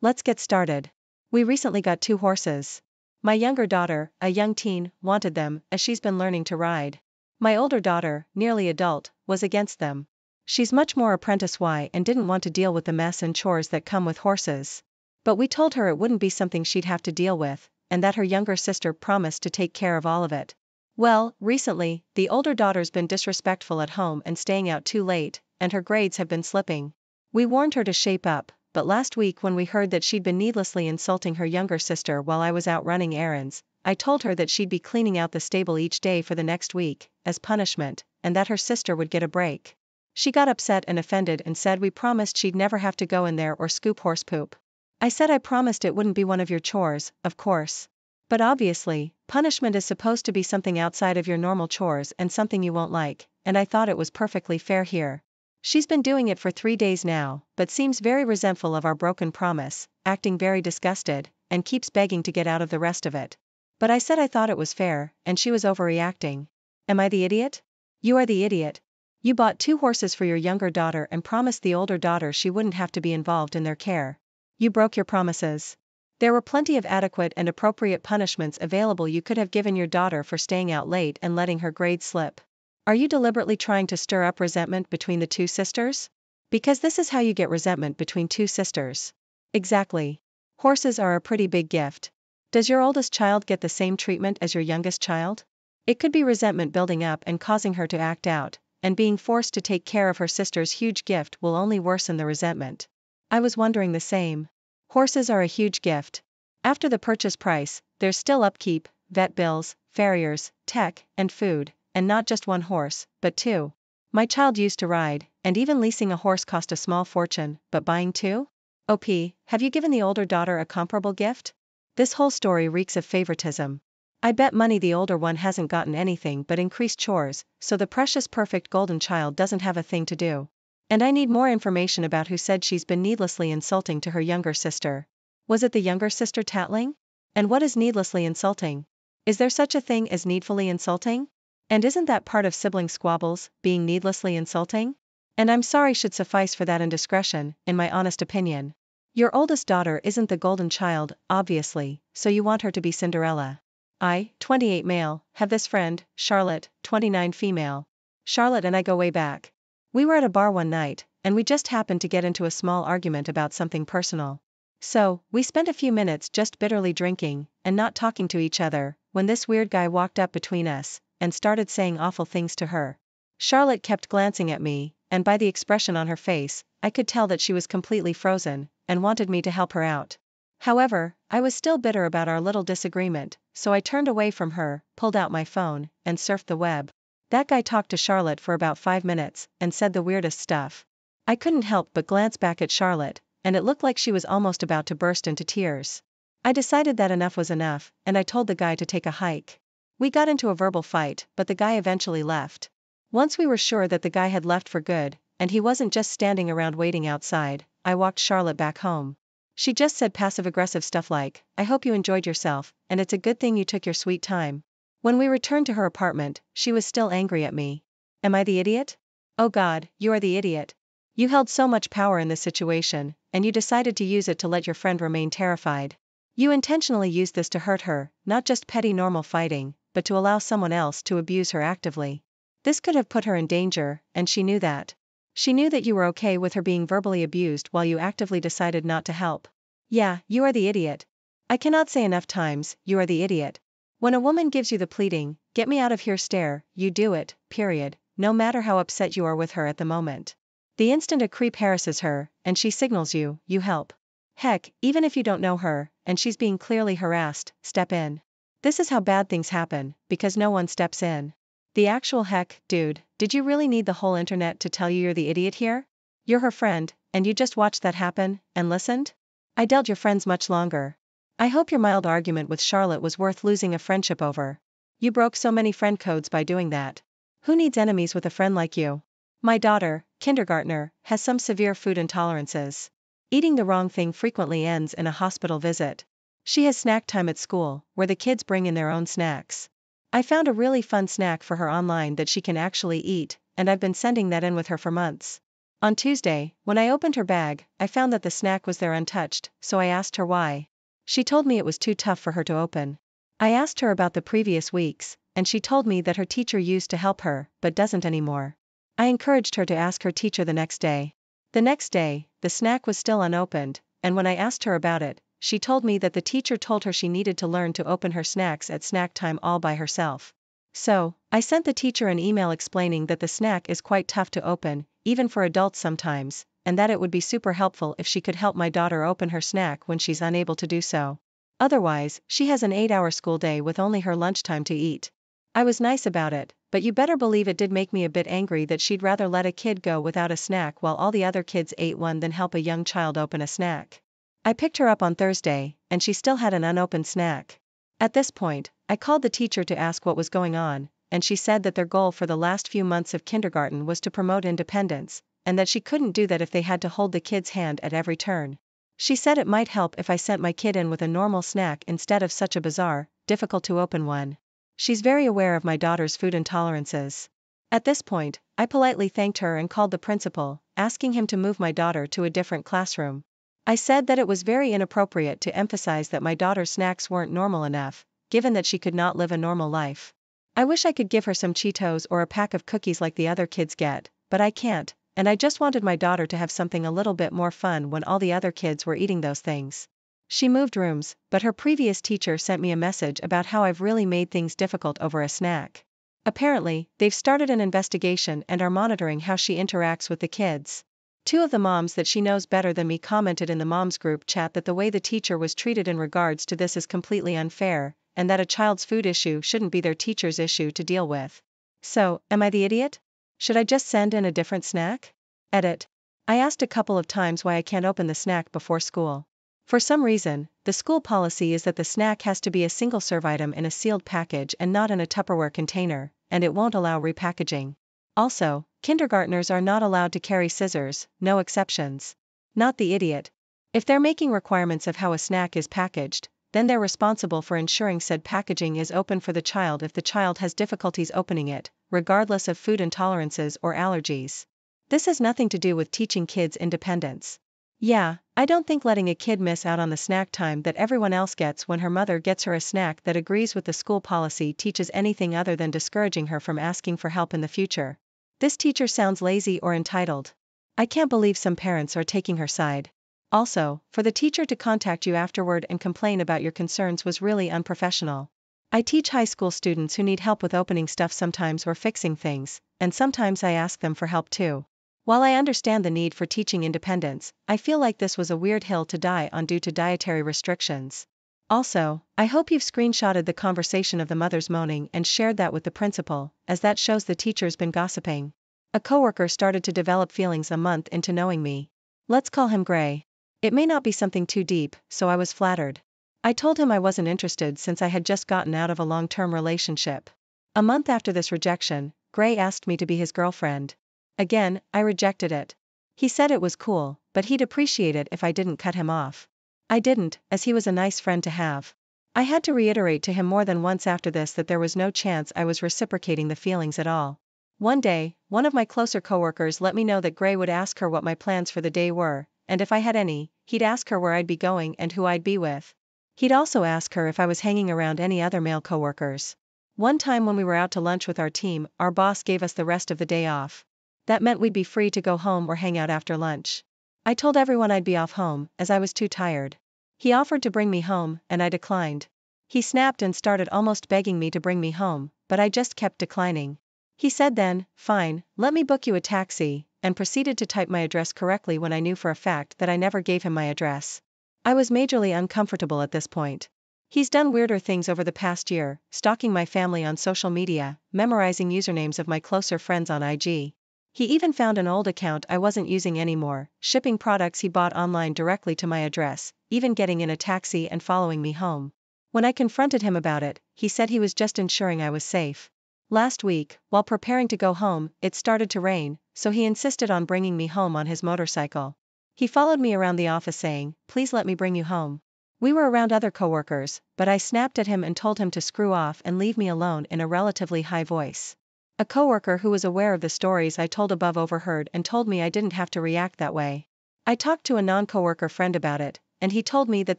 Let's get started. We recently got 2 horses. My younger daughter, a young teen, wanted them, as she's been learning to ride. My older daughter, nearly adult, was against them. She's much more apprentice-y and didn't want to deal with the mess and chores that come with horses. But we told her it wouldn't be something she'd have to deal with, and that her younger sister promised to take care of all of it. Well, recently, the older daughter's been disrespectful at home and staying out too late, and her grades have been slipping. We warned her to shape up, but last week when we heard that she'd been needlessly insulting her younger sister while I was out running errands, I told her that she'd be cleaning out the stable each day for the next week, as punishment, and that her sister would get a break. She got upset and offended and said we promised she'd never have to go in there or scoop horse poop. I said I promised it wouldn't be one of your chores, of course. But obviously, punishment is supposed to be something outside of your normal chores and something you won't like, and I thought it was perfectly fair here. She's been doing it for 3 days now, but seems very resentful of our broken promise, acting very disgusted, and keeps begging to get out of the rest of it. But I said I thought it was fair, and she was overreacting. Am I the idiot? You are the idiot. You bought 2 horses for your younger daughter and promised the older daughter she wouldn't have to be involved in their care. You broke your promises. There were plenty of adequate and appropriate punishments available you could have given your daughter for staying out late and letting her grades slip. Are you deliberately trying to stir up resentment between the 2 sisters? Because this is how you get resentment between 2 sisters. Exactly. Horses are a pretty big gift. Does your oldest child get the same treatment as your youngest child? It could be resentment building up and causing her to act out, and being forced to take care of her sister's huge gift will only worsen the resentment. I was wondering the same. Horses are a huge gift. After the purchase price, there's still upkeep, vet bills, farriers, tech, and food, and not just 1 horse, but 2. My child used to ride, and even leasing a horse cost a small fortune, but buying 2? OP, have you given the older daughter a comparable gift? This whole story reeks of favoritism. I bet money the older one hasn't gotten anything but increased chores, so the precious perfect golden child doesn't have a thing to do. And I need more information about who said she's been needlessly insulting to her younger sister. Was it the younger sister tattling? And what is needlessly insulting? Is there such a thing as needfully insulting? And isn't that part of sibling squabbles, being needlessly insulting? And I'm sorry should suffice for that indiscretion, in my honest opinion. Your oldest daughter isn't the golden child, obviously, so you want her to be Cinderella. I, 28 male, have this friend, Charlotte, 29 female. Charlotte and I go way back. We were at a bar one night, and we just happened to get into a small argument about something personal. So, we spent a few minutes just bitterly drinking, and not talking to each other, when this weird guy walked up between us, and started saying awful things to her. Charlotte kept glancing at me, and by the expression on her face, I could tell that she was completely frozen, and wanted me to help her out. However, I was still bitter about our little disagreement, so I turned away from her, pulled out my phone, and surfed the web. That guy talked to Charlotte for about 5 minutes, and said the weirdest stuff. I couldn't help but glance back at Charlotte, and it looked like she was almost about to burst into tears. I decided that enough was enough, and I told the guy to take a hike. We got into a verbal fight, but the guy eventually left. Once we were sure that the guy had left for good, and he wasn't just standing around waiting outside, I walked Charlotte back home. She just said passive-aggressive stuff like, I hope you enjoyed yourself, and it's a good thing you took your sweet time. When we returned to her apartment, she was still angry at me. Am I the idiot? Oh God, you are the idiot. You held so much power in this situation, and you decided to use it to let your friend remain terrified. You intentionally used this to hurt her, not just petty normal fighting, but to allow someone else to abuse her actively. This could have put her in danger, and she knew that. She knew that you were okay with her being verbally abused while you actively decided not to help. Yeah, you are the idiot. I cannot say enough times, you are the idiot. When a woman gives you the pleading, get me out of here stare, you do it, period, no matter how upset you are with her at the moment. The instant a creep harasses her, and she signals you, you help. Heck, even if you don't know her, and she's being clearly harassed, step in. This is how bad things happen, because no one steps in. The actual heck, dude, did you really need the whole internet to tell you you're the idiot here? You're her friend, and you just watched that happen, and listened? I doubt you're friends much longer. I hope your mild argument with Charlotte was worth losing a friendship over. You broke so many friend codes by doing that. Who needs enemies with a friend like you? My daughter, kindergartner, has some severe food intolerances. Eating the wrong thing frequently ends in a hospital visit. She has snack time at school, where the kids bring in their own snacks. I found a really fun snack for her online that she can actually eat, and I've been sending that in with her for months. On Tuesday, when I opened her bag, I found that the snack was there untouched, so I asked her why. She told me it was too tough for her to open. I asked her about the previous weeks, and she told me that her teacher used to help her, but doesn't anymore. I encouraged her to ask her teacher the next day. The next day, the snack was still unopened, and when I asked her about it, she told me that the teacher told her she needed to learn to open her snacks at snack time all by herself. So, I sent the teacher an email explaining that the snack is quite tough to open, even for adults sometimes, and that it would be super helpful if she could help my daughter open her snack when she's unable to do so. Otherwise, she has an 8-hour school day with only her lunchtime to eat. I was nice about it, but you better believe it did make me a bit angry that she'd rather let a kid go without a snack while all the other kids ate one than help a young child open a snack. I picked her up on Thursday, and she still had an unopened snack. At this point, I called the teacher to ask what was going on, and she said that their goal for the last few months of kindergarten was to promote independence, and that she couldn't do that if they had to hold the kid's hand at every turn. She said it might help if I sent my kid in with a normal snack instead of such a bizarre, difficult to open one. She's very aware of my daughter's food intolerances. At this point, I politely thanked her and called the principal, asking him to move my daughter to a different classroom. I said that it was very inappropriate to emphasize that my daughter's snacks weren't normal enough, given that she could not live a normal life. I wish I could give her some Cheetos or a pack of cookies like the other kids get, but I can't, and I just wanted my daughter to have something a little bit more fun when all the other kids were eating those things. She moved rooms, but her previous teacher sent me a message about how I've really made things difficult over a snack. Apparently, they've started an investigation and are monitoring how she interacts with the kids. Two of the moms that she knows better than me commented in the moms group chat that the way the teacher was treated in regards to this is completely unfair, and that a child's food issue shouldn't be their teacher's issue to deal with. So, am I the idiot? Should I just send in a different snack? Edit. I asked a couple of times why I can't open the snack before school. For some reason, the school policy is that the snack has to be a single-serve item in a sealed package and not in a Tupperware container, and it won't allow repackaging. Also, kindergartners are not allowed to carry scissors, no exceptions. Not the idiot. If they're making requirements of how a snack is packaged, then they're responsible for ensuring said packaging is open for the child if the child has difficulties opening it, regardless of food intolerances or allergies. This has nothing to do with teaching kids independence. Yeah, I don't think letting a kid miss out on the snack time that everyone else gets when her mother gets her a snack that agrees with the school policy teaches anything other than discouraging her from asking for help in the future. This teacher sounds lazy or entitled. I can't believe some parents are taking her side. Also, for the teacher to contact you afterward and complain about your concerns was really unprofessional. I teach high school students who need help with opening stuff sometimes or fixing things, and sometimes I ask them for help too. While I understand the need for teaching independence, I feel like this was a weird hill to die on due to dietary restrictions. Also, I hope you've screenshotted the conversation of the mothers moaning and shared that with the principal, as that shows the teacher's been gossiping. A coworker started to develop feelings a month into knowing me. Let's call him Gray. It may not be something too deep, so I was flattered. I told him I wasn't interested since I had just gotten out of a long-term relationship. A month after this rejection, Gray asked me to be his girlfriend. Again, I rejected it. He said it was cool, but he'd appreciate it if I didn't cut him off. I didn't, as he was a nice friend to have. I had to reiterate to him more than once after this that there was no chance I was reciprocating the feelings at all. One day, one of my closer coworkers let me know that Gray would ask her what my plans for the day were, and if I had any, he'd ask her where I'd be going and who I'd be with. He'd also ask her if I was hanging around any other male coworkers. One time when we were out to lunch with our team, our boss gave us the rest of the day off. That meant we'd be free to go home or hang out after lunch. I told everyone I'd be off home, as I was too tired. He offered to bring me home, and I declined. He snapped and started almost begging me to bring me home, but I just kept declining. He said then, "Fine, let me book you a taxi," and proceeded to type my address correctly when I knew for a fact that I never gave him my address. I was majorly uncomfortable at this point. He's done weirder things over the past year, stalking my family on social media, memorizing usernames of my closer friends on IG. He even found an old account I wasn't using anymore, shipping products he bought online directly to my address, even getting in a taxi and following me home. When I confronted him about it, he said he was just ensuring I was safe. Last week, while preparing to go home, it started to rain, so he insisted on bringing me home on his motorcycle. He followed me around the office saying, "Please let me bring you home." We were around other coworkers, but I snapped at him and told him to screw off and leave me alone in a relatively high voice. A coworker who was aware of the stories I told above overheard and told me I didn't have to react that way. I talked to a non-coworker friend about it, and he told me that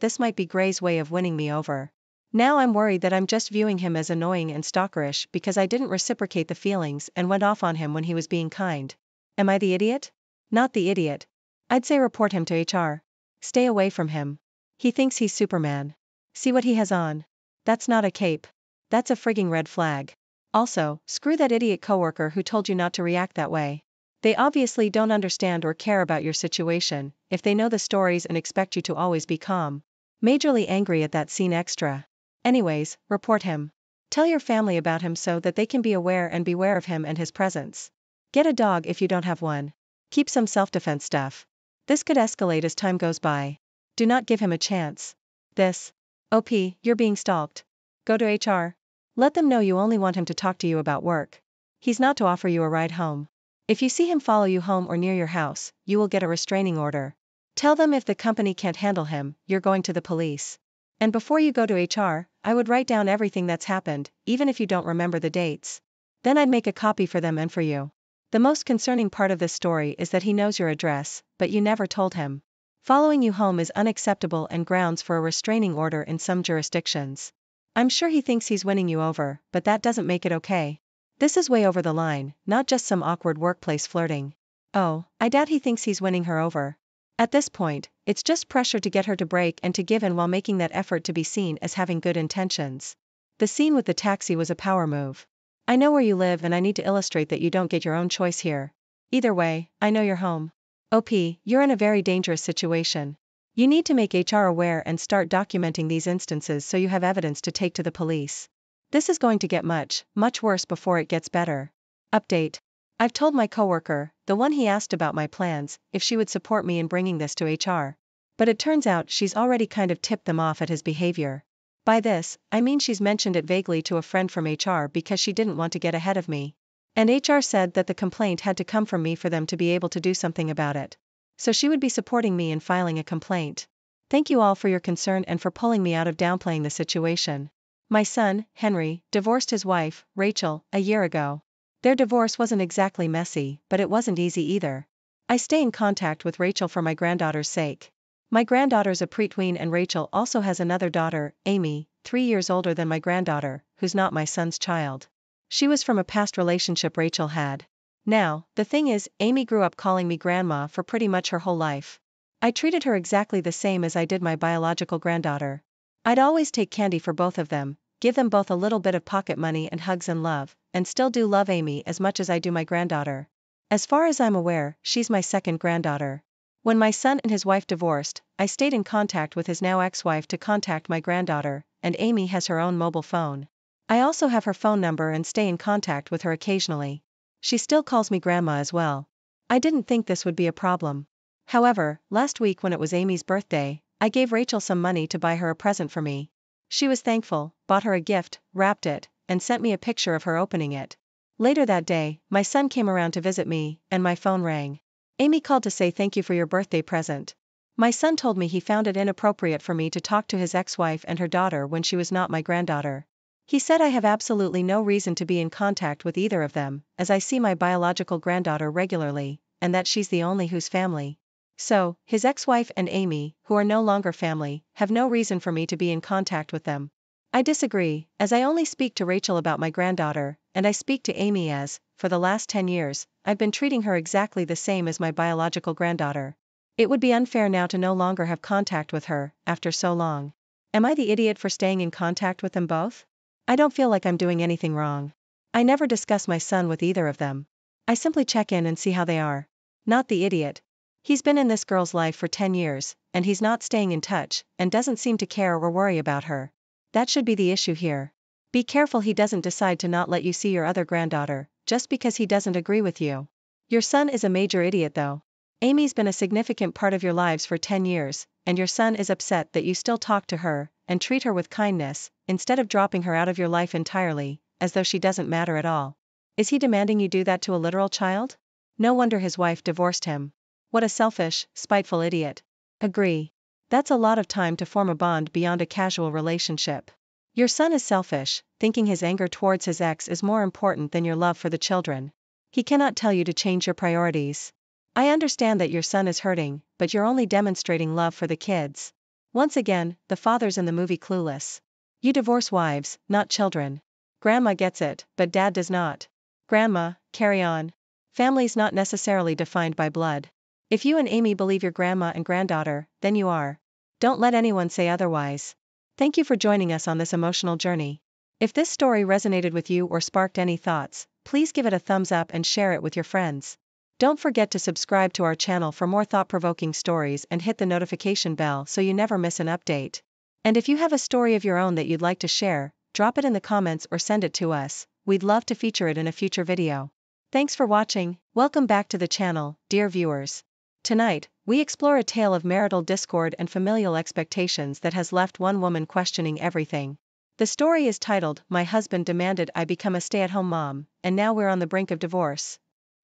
this might be Gray's way of winning me over. Now I'm worried that I'm just viewing him as annoying and stalkerish because I didn't reciprocate the feelings and went off on him when he was being kind. Am I the idiot? Not the idiot. I'd say report him to HR. Stay away from him. He thinks he's Superman. See what he has on. That's not a cape. That's a frigging red flag. Also, screw that idiot coworker who told you not to react that way. They obviously don't understand or care about your situation, if they know the stories and expect you to always be calm. Majorly angry at that scene extra. Anyways, report him. Tell your family about him so that they can be aware and beware of him and his presence. Get a dog if you don't have one. Keep some self-defense stuff. This could escalate as time goes by. Do not give him a chance. This. OP, you're being stalked. Go to HR. Let them know you only want him to talk to you about work. He's not to offer you a ride home. If you see him follow you home or near your house, you will get a restraining order. Tell them if the company can't handle him, you're going to the police. And before you go to HR, I would write down everything that's happened, even if you don't remember the dates. Then I'd make a copy for them and for you. The most concerning part of this story is that he knows your address, but you never told him. Following you home is unacceptable and grounds for a restraining order in some jurisdictions. I'm sure he thinks he's winning you over, but that doesn't make it okay. This is way over the line, not just some awkward workplace flirting. Oh, I doubt he thinks he's winning her over. At this point, it's just pressure to get her to break and to give in while making that effort to be seen as having good intentions. The scene with the taxi was a power move. I know where you live and I need to illustrate that you don't get your own choice here. Either way, I know you're home. OP, you're in a very dangerous situation. You need to make HR aware and start documenting these instances so you have evidence to take to the police. This is going to get much worse before it gets better. Update. I've told my coworker, the one he asked about my plans, if she would support me in bringing this to HR. But it turns out she's already kind of tipped them off at his behavior. By this, I mean she's mentioned it vaguely to a friend from HR because she didn't want to get ahead of me. And HR said that the complaint had to come from me for them to be able to do something about it. So she would be supporting me in filing a complaint. Thank you all for your concern and for pulling me out of downplaying the situation. My son, Henry, divorced his wife, Rachel, a year ago. Their divorce wasn't exactly messy, but it wasn't easy either. I stay in contact with Rachel for my granddaughter's sake. My granddaughter's a preteen and Rachel also has another daughter, Amy, 3 years older than my granddaughter, who's not my son's child. She was from a past relationship Rachel had. Now, the thing is, Amy grew up calling me grandma for pretty much her whole life. I treated her exactly the same as I did my biological granddaughter. I'd always take candy for both of them, give them both a little bit of pocket money and hugs and love, and still do love Amy as much as I do my granddaughter. As far as I'm aware, she's my second granddaughter. When my son and his wife divorced, I stayed in contact with his now ex-wife to contact my granddaughter, and Amy has her own mobile phone. I also have her phone number and stay in contact with her occasionally. She still calls me grandma as well. I didn't think this would be a problem. However, last week when it was Amy's birthday, I gave Rachel some money to buy her a present for me. She was thankful, bought her a gift, wrapped it, and sent me a picture of her opening it. Later that day, my son came around to visit me, and my phone rang. Amy called to say thank you for your birthday present. My son told me he found it inappropriate for me to talk to his ex-wife and her daughter when she was not my granddaughter. He said I have absolutely no reason to be in contact with either of them, as I see my biological granddaughter regularly, and that she's the only whose family. So, his ex-wife and Amy, who are no longer family, have no reason for me to be in contact with them. I disagree, as I only speak to Rachel about my granddaughter, and I speak to Amy as, for the last 10 years, I've been treating her exactly the same as my biological granddaughter. It would be unfair now to no longer have contact with her, after so long. Am I the idiot for staying in contact with them both? I don't feel like I'm doing anything wrong. I never discuss my son with either of them. I simply check in and see how they are. Not the idiot. He's been in this girl's life for 10 years, and he's not staying in touch, and doesn't seem to care or worry about her. That should be the issue here. Be careful he doesn't decide to not let you see your other granddaughter, just because he doesn't agree with you. Your son is a major idiot though. Amy's been a significant part of your lives for 10 years, and your son is upset that you still talk to her, and treat her with kindness, instead of dropping her out of your life entirely, as though she doesn't matter at all. Is he demanding you do that to a literal child? No wonder his wife divorced him. What a selfish, spiteful idiot. Agree. That's a lot of time to form a bond beyond a casual relationship. Your son is selfish, thinking his anger towards his ex is more important than your love for the children. He cannot tell you to change your priorities. I understand that your son is hurting, but you're only demonstrating love for the kids. Once again, the father's in the movie Clueless. You divorce wives, not children. Grandma gets it, but dad does not. Grandma, carry on. Family's not necessarily defined by blood. If you and Amy believe your grandma and granddaughter, then you are. Don't let anyone say otherwise. Thank you for joining us on this emotional journey. If this story resonated with you or sparked any thoughts, please give it a thumbs up and share it with your friends. Don't forget to subscribe to our channel for more thought-provoking stories and hit the notification bell so you never miss an update. And if you have a story of your own that you'd like to share, drop it in the comments or send it to us. We'd love to feature it in a future video. Thanks for watching. Welcome back to the channel, dear viewers. Tonight, we explore a tale of marital discord and familial expectations that has left one woman questioning everything. The story is titled, "My Husband Demanded I Become a Stay-at-Home Mom, and Now We're on the Brink of Divorce."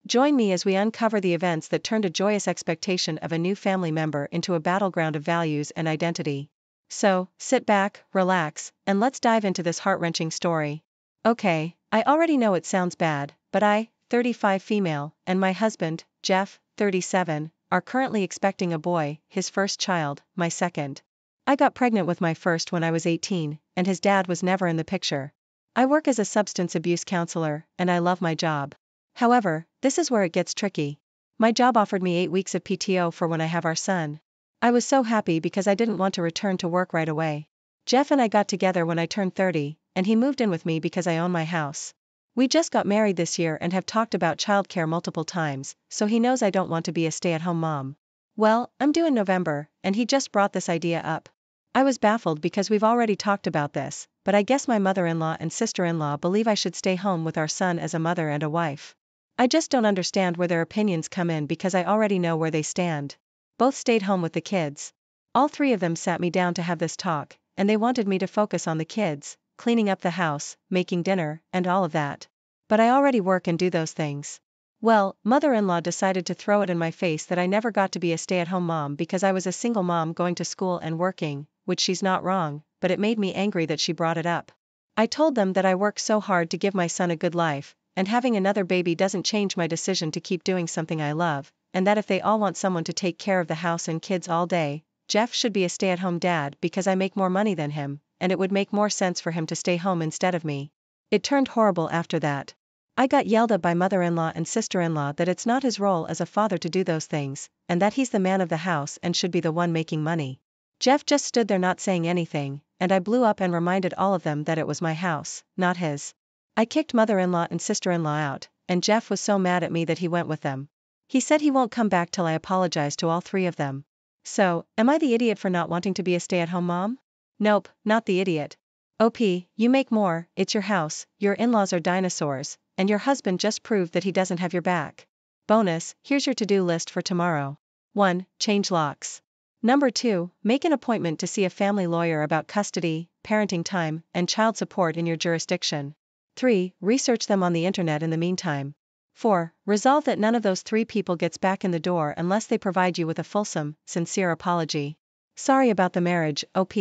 Join me as we uncover the events that turned a joyous expectation of a new family member into a battleground of values and identity. So, sit back, relax, and let's dive into this heart-wrenching story. Okay, I already know it sounds bad, but I, 35 female, and my husband, Jeff, 37, are currently expecting a boy, his first child, my second. I got pregnant with my first when I was 18, and his dad was never in the picture. I work as a substance abuse counselor, and I love my job. However, this is where it gets tricky. My job offered me 8 weeks of PTO for when I have our son. I was so happy because I didn't want to return to work right away. Jeff and I got together when I turned 30, and he moved in with me because I own my house. We just got married this year and have talked about childcare multiple times, so he knows I don't want to be a stay-at-home mom. Well, I'm due in November, and he just brought this idea up. I was baffled because we've already talked about this, but I guess my mother-in-law and sister-in-law believe I should stay home with our son as a mother and a wife. I just don't understand where their opinions come in because I already know where they stand. Both stayed home with the kids. All 3 of them sat me down to have this talk, and they wanted me to focus on the kids, cleaning up the house, making dinner, and all of that. But I already work and do those things. Well, mother-in-law decided to throw it in my face that I never got to be a stay-at-home mom because I was a single mom going to school and working, which she's not wrong, but it made me angry that she brought it up. I told them that I work so hard to give my son a good life, and having another baby doesn't change my decision to keep doing something I love, and that if they all want someone to take care of the house and kids all day, Jeff should be a stay-at-home dad because I make more money than him, and it would make more sense for him to stay home instead of me. It turned horrible after that. I got yelled at by mother-in-law and sister-in-law that it's not his role as a father to do those things, and that he's the man of the house and should be the one making money. Jeff just stood there not saying anything, and I blew up and reminded all of them that it was my house, not his. I kicked mother-in-law and sister-in-law out, and Jeff was so mad at me that he went with them. He said he won't come back till I apologize to all 3 of them. So, am I the idiot for not wanting to be a stay-at-home mom? Nope, not the idiot. OP, you make more, it's your house, your in-laws are dinosaurs, and your husband just proved that he doesn't have your back. Bonus, here's your to-do list for tomorrow. 1. Change locks. Number 2, make an appointment to see a family lawyer about custody, parenting time, and child support in your jurisdiction. 3. Research them on the internet in the meantime. 4. Resolve that none of those 3 people gets back in the door unless they provide you with a fulsome, sincere apology. Sorry about the marriage, OP.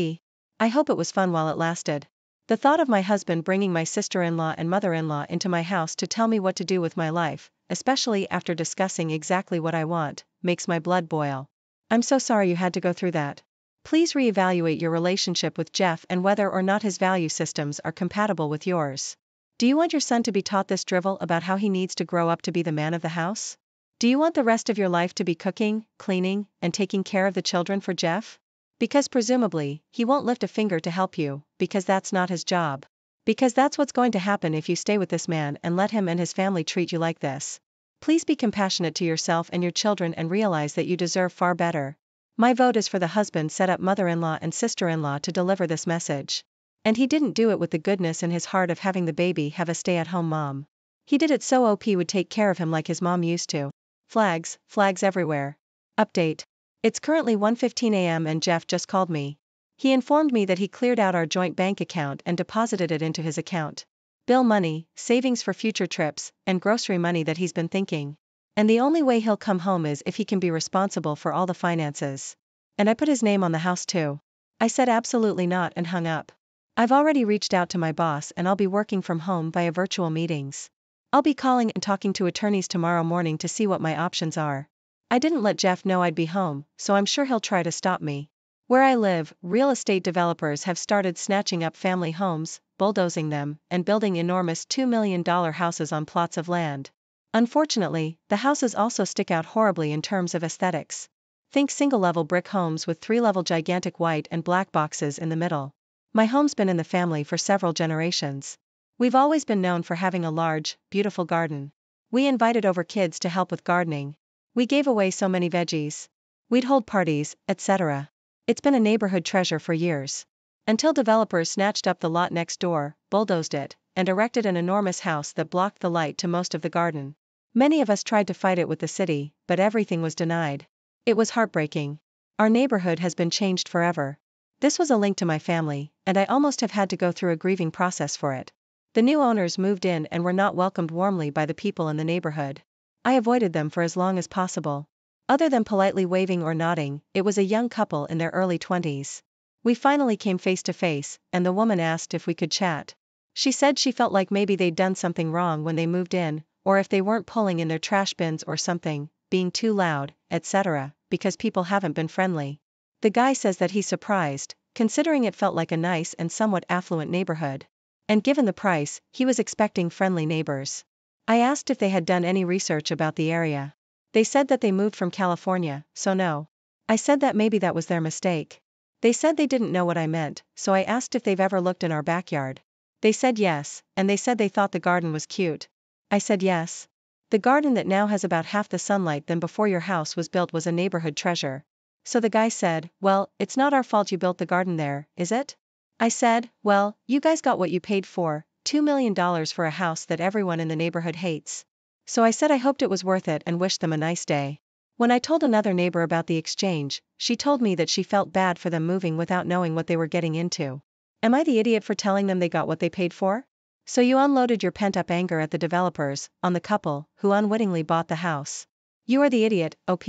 I hope it was fun while it lasted. The thought of my husband bringing my sister-in-law and mother-in-law into my house to tell me what to do with my life, especially after discussing exactly what I want, makes my blood boil. I'm so sorry you had to go through that. Please reevaluate your relationship with Jeff and whether or not his value systems are compatible with yours. Do you want your son to be taught this drivel about how he needs to grow up to be the man of the house? Do you want the rest of your life to be cooking, cleaning, and taking care of the children for Jeff? Because presumably, he won't lift a finger to help you, because that's not his job. Because that's what's going to happen if you stay with this man and let him and his family treat you like this. Please be compassionate to yourself and your children and realize that you deserve far better. My vote is for the husband set up mother-in-law and sister-in-law to deliver this message. And he didn't do it with the goodness in his heart of having the baby have a stay-at-home mom. He did it so OP would take care of him like his mom used to. Flags everywhere. Update. It's currently 1:15 a.m. and Jeff just called me. He informed me that he cleared out our joint bank account and deposited it into his account. Bill money, savings for future trips, and grocery money that he's been thinking. And the only way he'll come home is if he can be responsible for all the finances. And I put his name on the house too. I said absolutely not and hung up. I've already reached out to my boss and I'll be working from home via virtual meetings. I'll be calling and talking to attorneys tomorrow morning to see what my options are. I didn't let Jeff know I'd be home, so I'm sure he'll try to stop me. Where I live, real estate developers have started snatching up family homes, bulldozing them, and building enormous $2 million houses on plots of land. Unfortunately, the houses also stick out horribly in terms of aesthetics. Think single-level brick homes with 3-level gigantic white and black boxes in the middle. My home's been in the family for several generations. We've always been known for having a large, beautiful garden. We invited over kids to help with gardening. We gave away so many veggies. We'd hold parties, etc. It's been a neighborhood treasure for years. Until developers snatched up the lot next door, bulldozed it, and erected an enormous house that blocked the light to most of the garden. Many of us tried to fight it with the city, but everything was denied. It was heartbreaking. Our neighborhood has been changed forever. This was a link to my family, and I almost have had to go through a grieving process for it. The new owners moved in and were not welcomed warmly by the people in the neighborhood. I avoided them for as long as possible. Other than politely waving or nodding, it was a young couple in their early 20s. We finally came face to face, and the woman asked if we could chat. She said she felt like maybe they'd done something wrong when they moved in, or if they weren't pulling in their trash bins or something, being too loud, etc., because people haven't been friendly. The guy says that he's surprised, considering it felt like a nice and somewhat affluent neighborhood. And given the price, he was expecting friendly neighbors. I asked if they had done any research about the area. They said that they moved from California, so no. I said that maybe that was their mistake. They said they didn't know what I meant, so I asked if they've ever looked in our backyard. They said yes, and they said they thought the garden was cute. I said yes. The garden that now has about half the sunlight than before your house was built was a neighborhood treasure. So the guy said, well, it's not our fault you built the garden there, is it? I said, well, you guys got what you paid for, $2 million for a house that everyone in the neighborhood hates. So I said I hoped it was worth it and wished them a nice day. When I told another neighbor about the exchange, she told me that she felt bad for them moving without knowing what they were getting into. Am I the idiot for telling them they got what they paid for? So you unloaded your pent-up anger at the developers, on the couple, who unwittingly bought the house. You are the idiot, OP.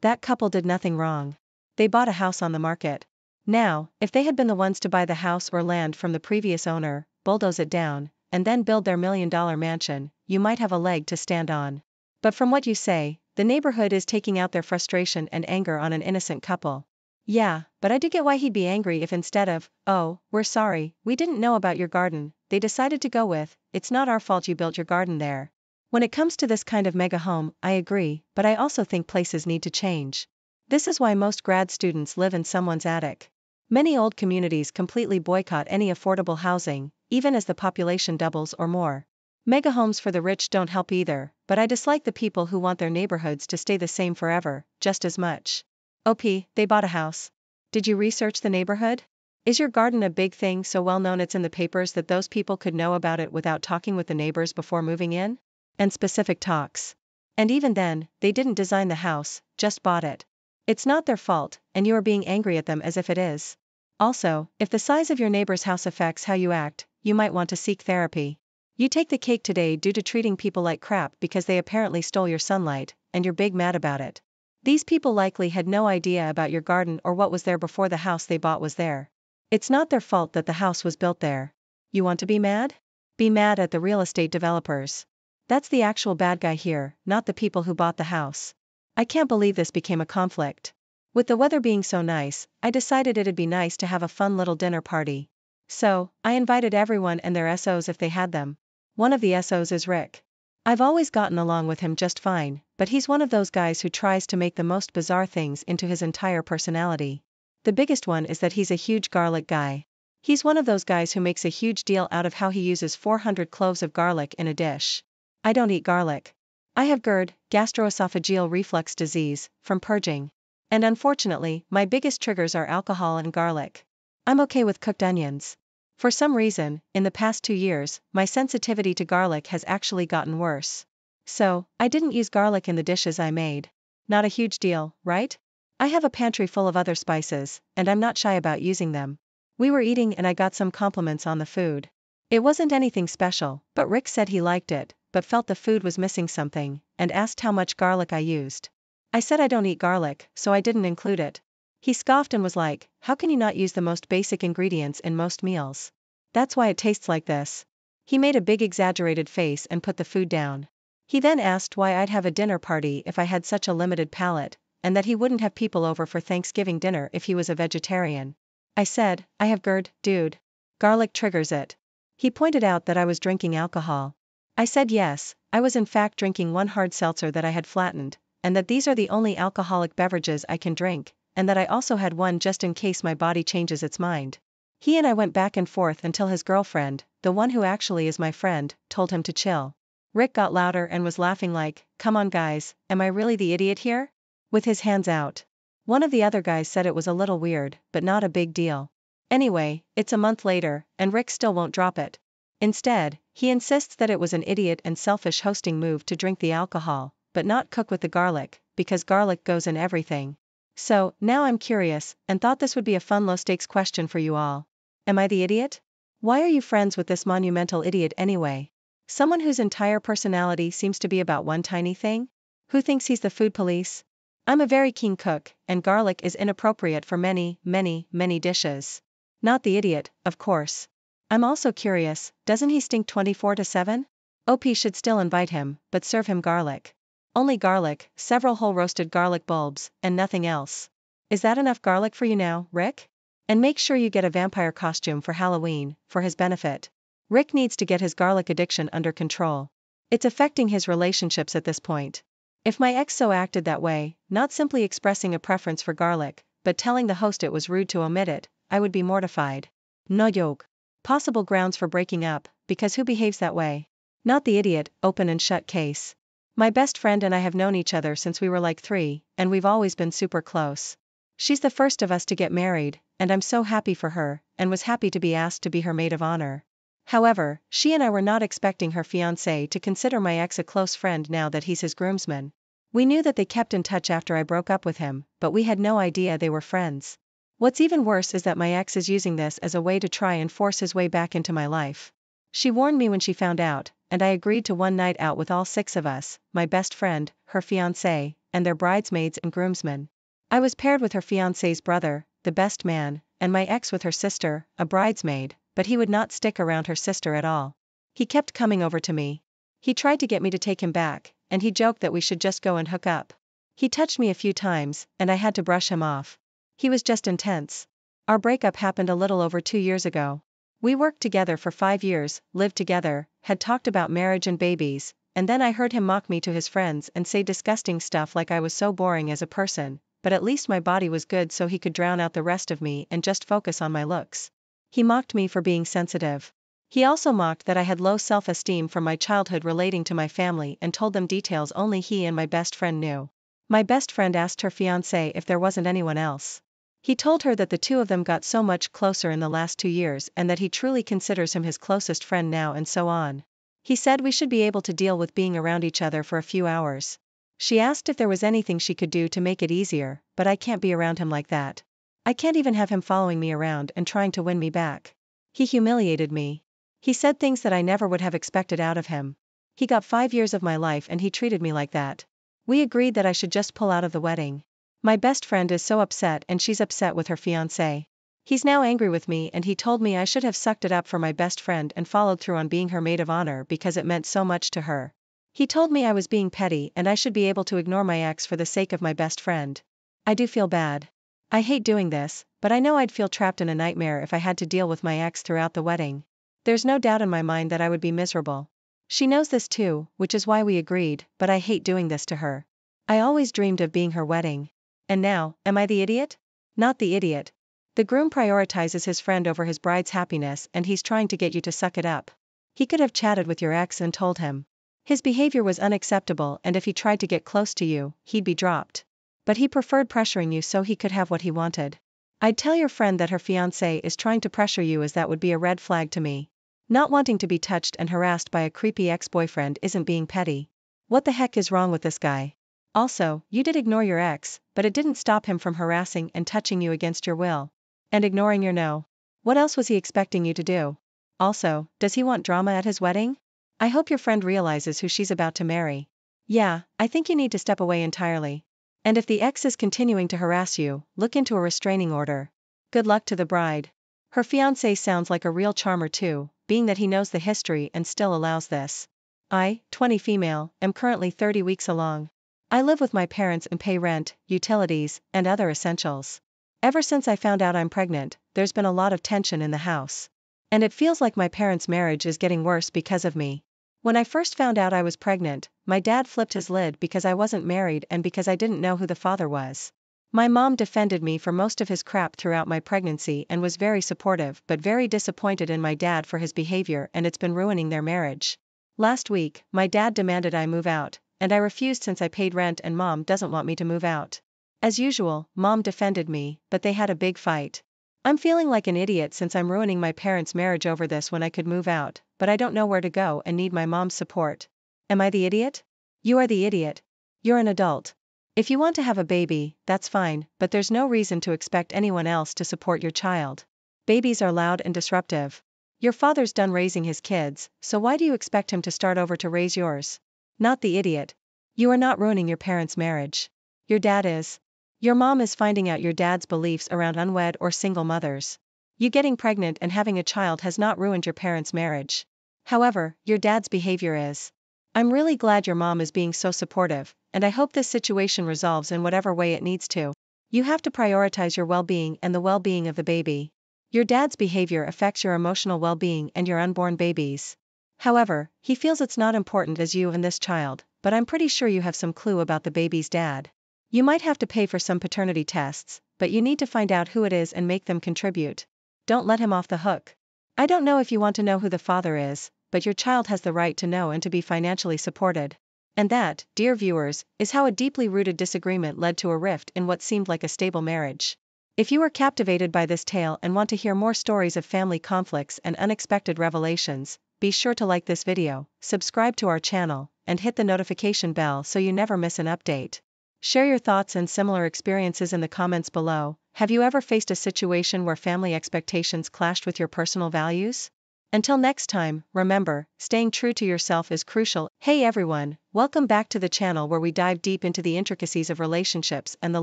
That couple did nothing wrong. They bought a house on the market. Now, if they had been the ones to buy the house or land from the previous owner, bulldoze it down, and then build their $1 million mansion, you might have a leg to stand on. But from what you say, the neighborhood is taking out their frustration and anger on an innocent couple. Yeah, but I do get why he'd be angry if instead of, oh, we're sorry, we didn't know about your garden, they decided to go with, it's not our fault you built your garden there. When it comes to this kind of mega home, I agree, but I also think places need to change. This is why most grad students live in someone's attic. Many old communities completely boycott any affordable housing, even as the population doubles or more. Mega homes for the rich don't help either, but I dislike the people who want their neighborhoods to stay the same forever, just as much. OP, they bought a house. Did you research the neighborhood? Is your garden a big thing so well known it's in the papers that those people could know about it without talking with the neighbors before moving in? And specific talks. And even then, they didn't design the house, just bought it. It's not their fault, and you are being angry at them as if it is. Also, if the size of your neighbor's house affects how you act, you might want to seek therapy. You take the cake today due to treating people like crap because they apparently stole your sunlight, and you're big mad about it. These people likely had no idea about your garden or what was there before the house they bought was there. It's not their fault that the house was built there. You want to be mad? Be mad at the real estate developers. That's the actual bad guy here, not the people who bought the house. I can't believe this became a conflict. With the weather being so nice, I decided it'd be nice to have a fun little dinner party. So, I invited everyone and their SOs if they had them. One of the SOs is Rick. I've always gotten along with him just fine, but he's one of those guys who tries to make the most bizarre things into his entire personality. The biggest one is that he's a huge garlic guy. He's one of those guys who makes a huge deal out of how he uses 400 cloves of garlic in a dish. I don't eat garlic. I have GERD, gastroesophageal reflux disease, from purging. And unfortunately, my biggest triggers are alcohol and garlic. I'm okay with cooked onions. For some reason, in the past 2 years, my sensitivity to garlic has actually gotten worse. So, I didn't use garlic in the dishes I made. Not a huge deal, right? I have a pantry full of other spices, and I'm not shy about using them. We were eating and I got some compliments on the food. It wasn't anything special, but Rick said he liked it, but felt the food was missing something, and asked how much garlic I used. I said I don't eat garlic, so I didn't include it. He scoffed and was like, how can you not use the most basic ingredients in most meals? That's why it tastes like this. He made a big exaggerated face and put the food down. He then asked why I'd have a dinner party if I had such a limited palate, and that he wouldn't have people over for Thanksgiving dinner if he was a vegetarian. I said, I have GERD, dude. Garlic triggers it. He pointed out that I was drinking alcohol. I said yes, I was in fact drinking one hard seltzer that I had flattened, and that these are the only alcoholic beverages I can drink, and that I also had one just in case my body changes its mind. He and I went back and forth until his girlfriend, the one who actually is my friend, told him to chill. Rick got louder and was laughing like, come on guys, am I really the idiot here? With his hands out. One of the other guys said it was a little weird, but not a big deal. Anyway, it's a month later, and Rick still won't drop it. Instead, he insists that it was an idiot and selfish hosting move to drink the alcohol, but not cook with the garlic, because garlic goes in everything. So, now I'm curious, and thought this would be a fun low-stakes question for you all. Am I the idiot? Why are you friends with this monumental idiot anyway? Someone whose entire personality seems to be about one tiny thing? Who thinks he's the food police? I'm a very keen cook, and garlic is inappropriate for many, many, many dishes. Not the idiot, of course. I'm also curious, doesn't he stink 24/7? OP should still invite him, but serve him garlic. Only garlic, several whole roasted garlic bulbs, and nothing else. Is that enough garlic for you now, Rick? And make sure you get a vampire costume for Halloween, for his benefit. Rick needs to get his garlic addiction under control. It's affecting his relationships at this point. If my ex so acted that way, not simply expressing a preference for garlic, but telling the host it was rude to omit it, I would be mortified. No joke. Possible grounds for breaking up, because who behaves that way? Not the idiot, open and shut case. My best friend and I have known each other since we were like 3, and we've always been super close. She's the first of us to get married, and I'm so happy for her, and was happy to be asked to be her maid of honor. However, she and I were not expecting her fiancé to consider my ex a close friend now that he's his groomsman. We knew that they kept in touch after I broke up with him, but we had no idea they were friends. What's even worse is that my ex is using this as a way to try and force his way back into my life. She warned me when she found out, and I agreed to one night out with all 6 of us, my best friend, her fiancé, and their bridesmaids and groomsmen. I was paired with her fiancé's brother, the best man, and my ex with her sister, a bridesmaid, but he would not stick around her sister at all. He kept coming over to me. He tried to get me to take him back, and he joked that we should just go and hook up. He touched me a few times, and I had to brush him off. He was just intense. Our breakup happened a little over 2 years ago. We worked together for 5 years, lived together, had talked about marriage and babies, and then I heard him mock me to his friends and say disgusting stuff like I was so boring as a person, but at least my body was good so he could drown out the rest of me and just focus on my looks. He mocked me for being sensitive. He also mocked that I had low self-esteem from my childhood relating to my family and told them details only he and my best friend knew. My best friend asked her fiancé if there wasn't anyone else. He told her that the 2 of them got so much closer in the last 2 years and that he truly considers him his closest friend now and so on. He said we should be able to deal with being around each other for a few hours. She asked if there was anything she could do to make it easier, but I can't be around him like that. I can't even have him following me around and trying to win me back. He humiliated me. He said things that I never would have expected out of him. He got 5 years of my life and he treated me like that. We agreed that I should just pull out of the wedding. My best friend is so upset and she's upset with her fiancé. He's now angry with me and he told me I should have sucked it up for my best friend and followed through on being her maid of honor because it meant so much to her. He told me I was being petty and I should be able to ignore my ex for the sake of my best friend. I do feel bad. I hate doing this, but I know I'd feel trapped in a nightmare if I had to deal with my ex throughout the wedding. There's no doubt in my mind that I would be miserable. She knows this too, which is why we agreed, but I hate doing this to her. I always dreamed of being her wedding. And now, am I the idiot? Not the idiot. The groom prioritizes his friend over his bride's happiness and he's trying to get you to suck it up. He could have chatted with your ex and told him. His behavior was unacceptable and if he tried to get close to you, he'd be dropped. But he preferred pressuring you so he could have what he wanted. I'd tell your friend that her fiancé is trying to pressure you as that would be a red flag to me. Not wanting to be touched and harassed by a creepy ex-boyfriend isn't being petty. What the heck is wrong with this guy? Also, you did ignore your ex, but it didn't stop him from harassing and touching you against your will. And ignoring your no. What else was he expecting you to do? Also, does he want drama at his wedding? I hope your friend realizes who she's about to marry. Yeah, I think you need to step away entirely. And if the ex is continuing to harass you, look into a restraining order. Good luck to the bride. Her fiancé sounds like a real charmer too, being that he knows the history and still allows this. I, 20 female, am currently 30 weeks along. I live with my parents and pay rent, utilities, and other essentials. Ever since I found out I'm pregnant, there's been a lot of tension in the house. And it feels like my parents' marriage is getting worse because of me. When I first found out I was pregnant, my dad flipped his lid because I wasn't married and because I didn't know who the father was. My mom defended me for most of his crap throughout my pregnancy and was very supportive but very disappointed in my dad for his behavior and it's been ruining their marriage. Last week, my dad demanded I move out, and I refused since I paid rent and mom doesn't want me to move out. As usual, mom defended me, but they had a big fight. I'm feeling like an idiot since I'm ruining my parents' marriage over this when I could move out, but I don't know where to go and need my mom's support. Am I the idiot? You are the idiot. You're an adult. If you want to have a baby, that's fine, but there's no reason to expect anyone else to support your child. Babies are loud and disruptive. Your father's done raising his kids, so why do you expect him to start over to raise yours? Not the idiot. You are not ruining your parents' marriage. Your dad is. Your mom is finding out your dad's beliefs around unwed or single mothers. You getting pregnant and having a child has not ruined your parents' marriage. However, your dad's behavior is. I'm really glad your mom is being so supportive, and I hope this situation resolves in whatever way it needs to. You have to prioritize your well-being and the well-being of the baby. Your dad's behavior affects your emotional well-being and your unborn babies. However, he feels it's not important as you and this child, but I'm pretty sure you have some clue about the baby's dad. You might have to pay for some paternity tests, but you need to find out who it is and make them contribute. Don't let him off the hook. I don't know if you want to know who the father is, but your child has the right to know and to be financially supported. And that, dear viewers, is how a deeply rooted disagreement led to a rift in what seemed like a stable marriage. If you are captivated by this tale and want to hear more stories of family conflicts and unexpected revelations, be sure to like this video, subscribe to our channel, and hit the notification bell so you never miss an update. Share your thoughts and similar experiences in the comments below. Have you ever faced a situation where family expectations clashed with your personal values? Until next time, remember, staying true to yourself is crucial. Hey everyone, welcome back to the channel where we dive deep into the intricacies of relationships and the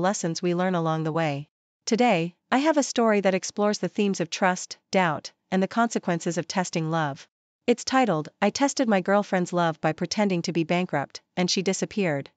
lessons we learn along the way. Today, I have a story that explores the themes of trust, doubt, and the consequences of testing love. It's titled, I Tested My Girlfriend's Love by Pretending to Be Bankrupt, and She Disappeared.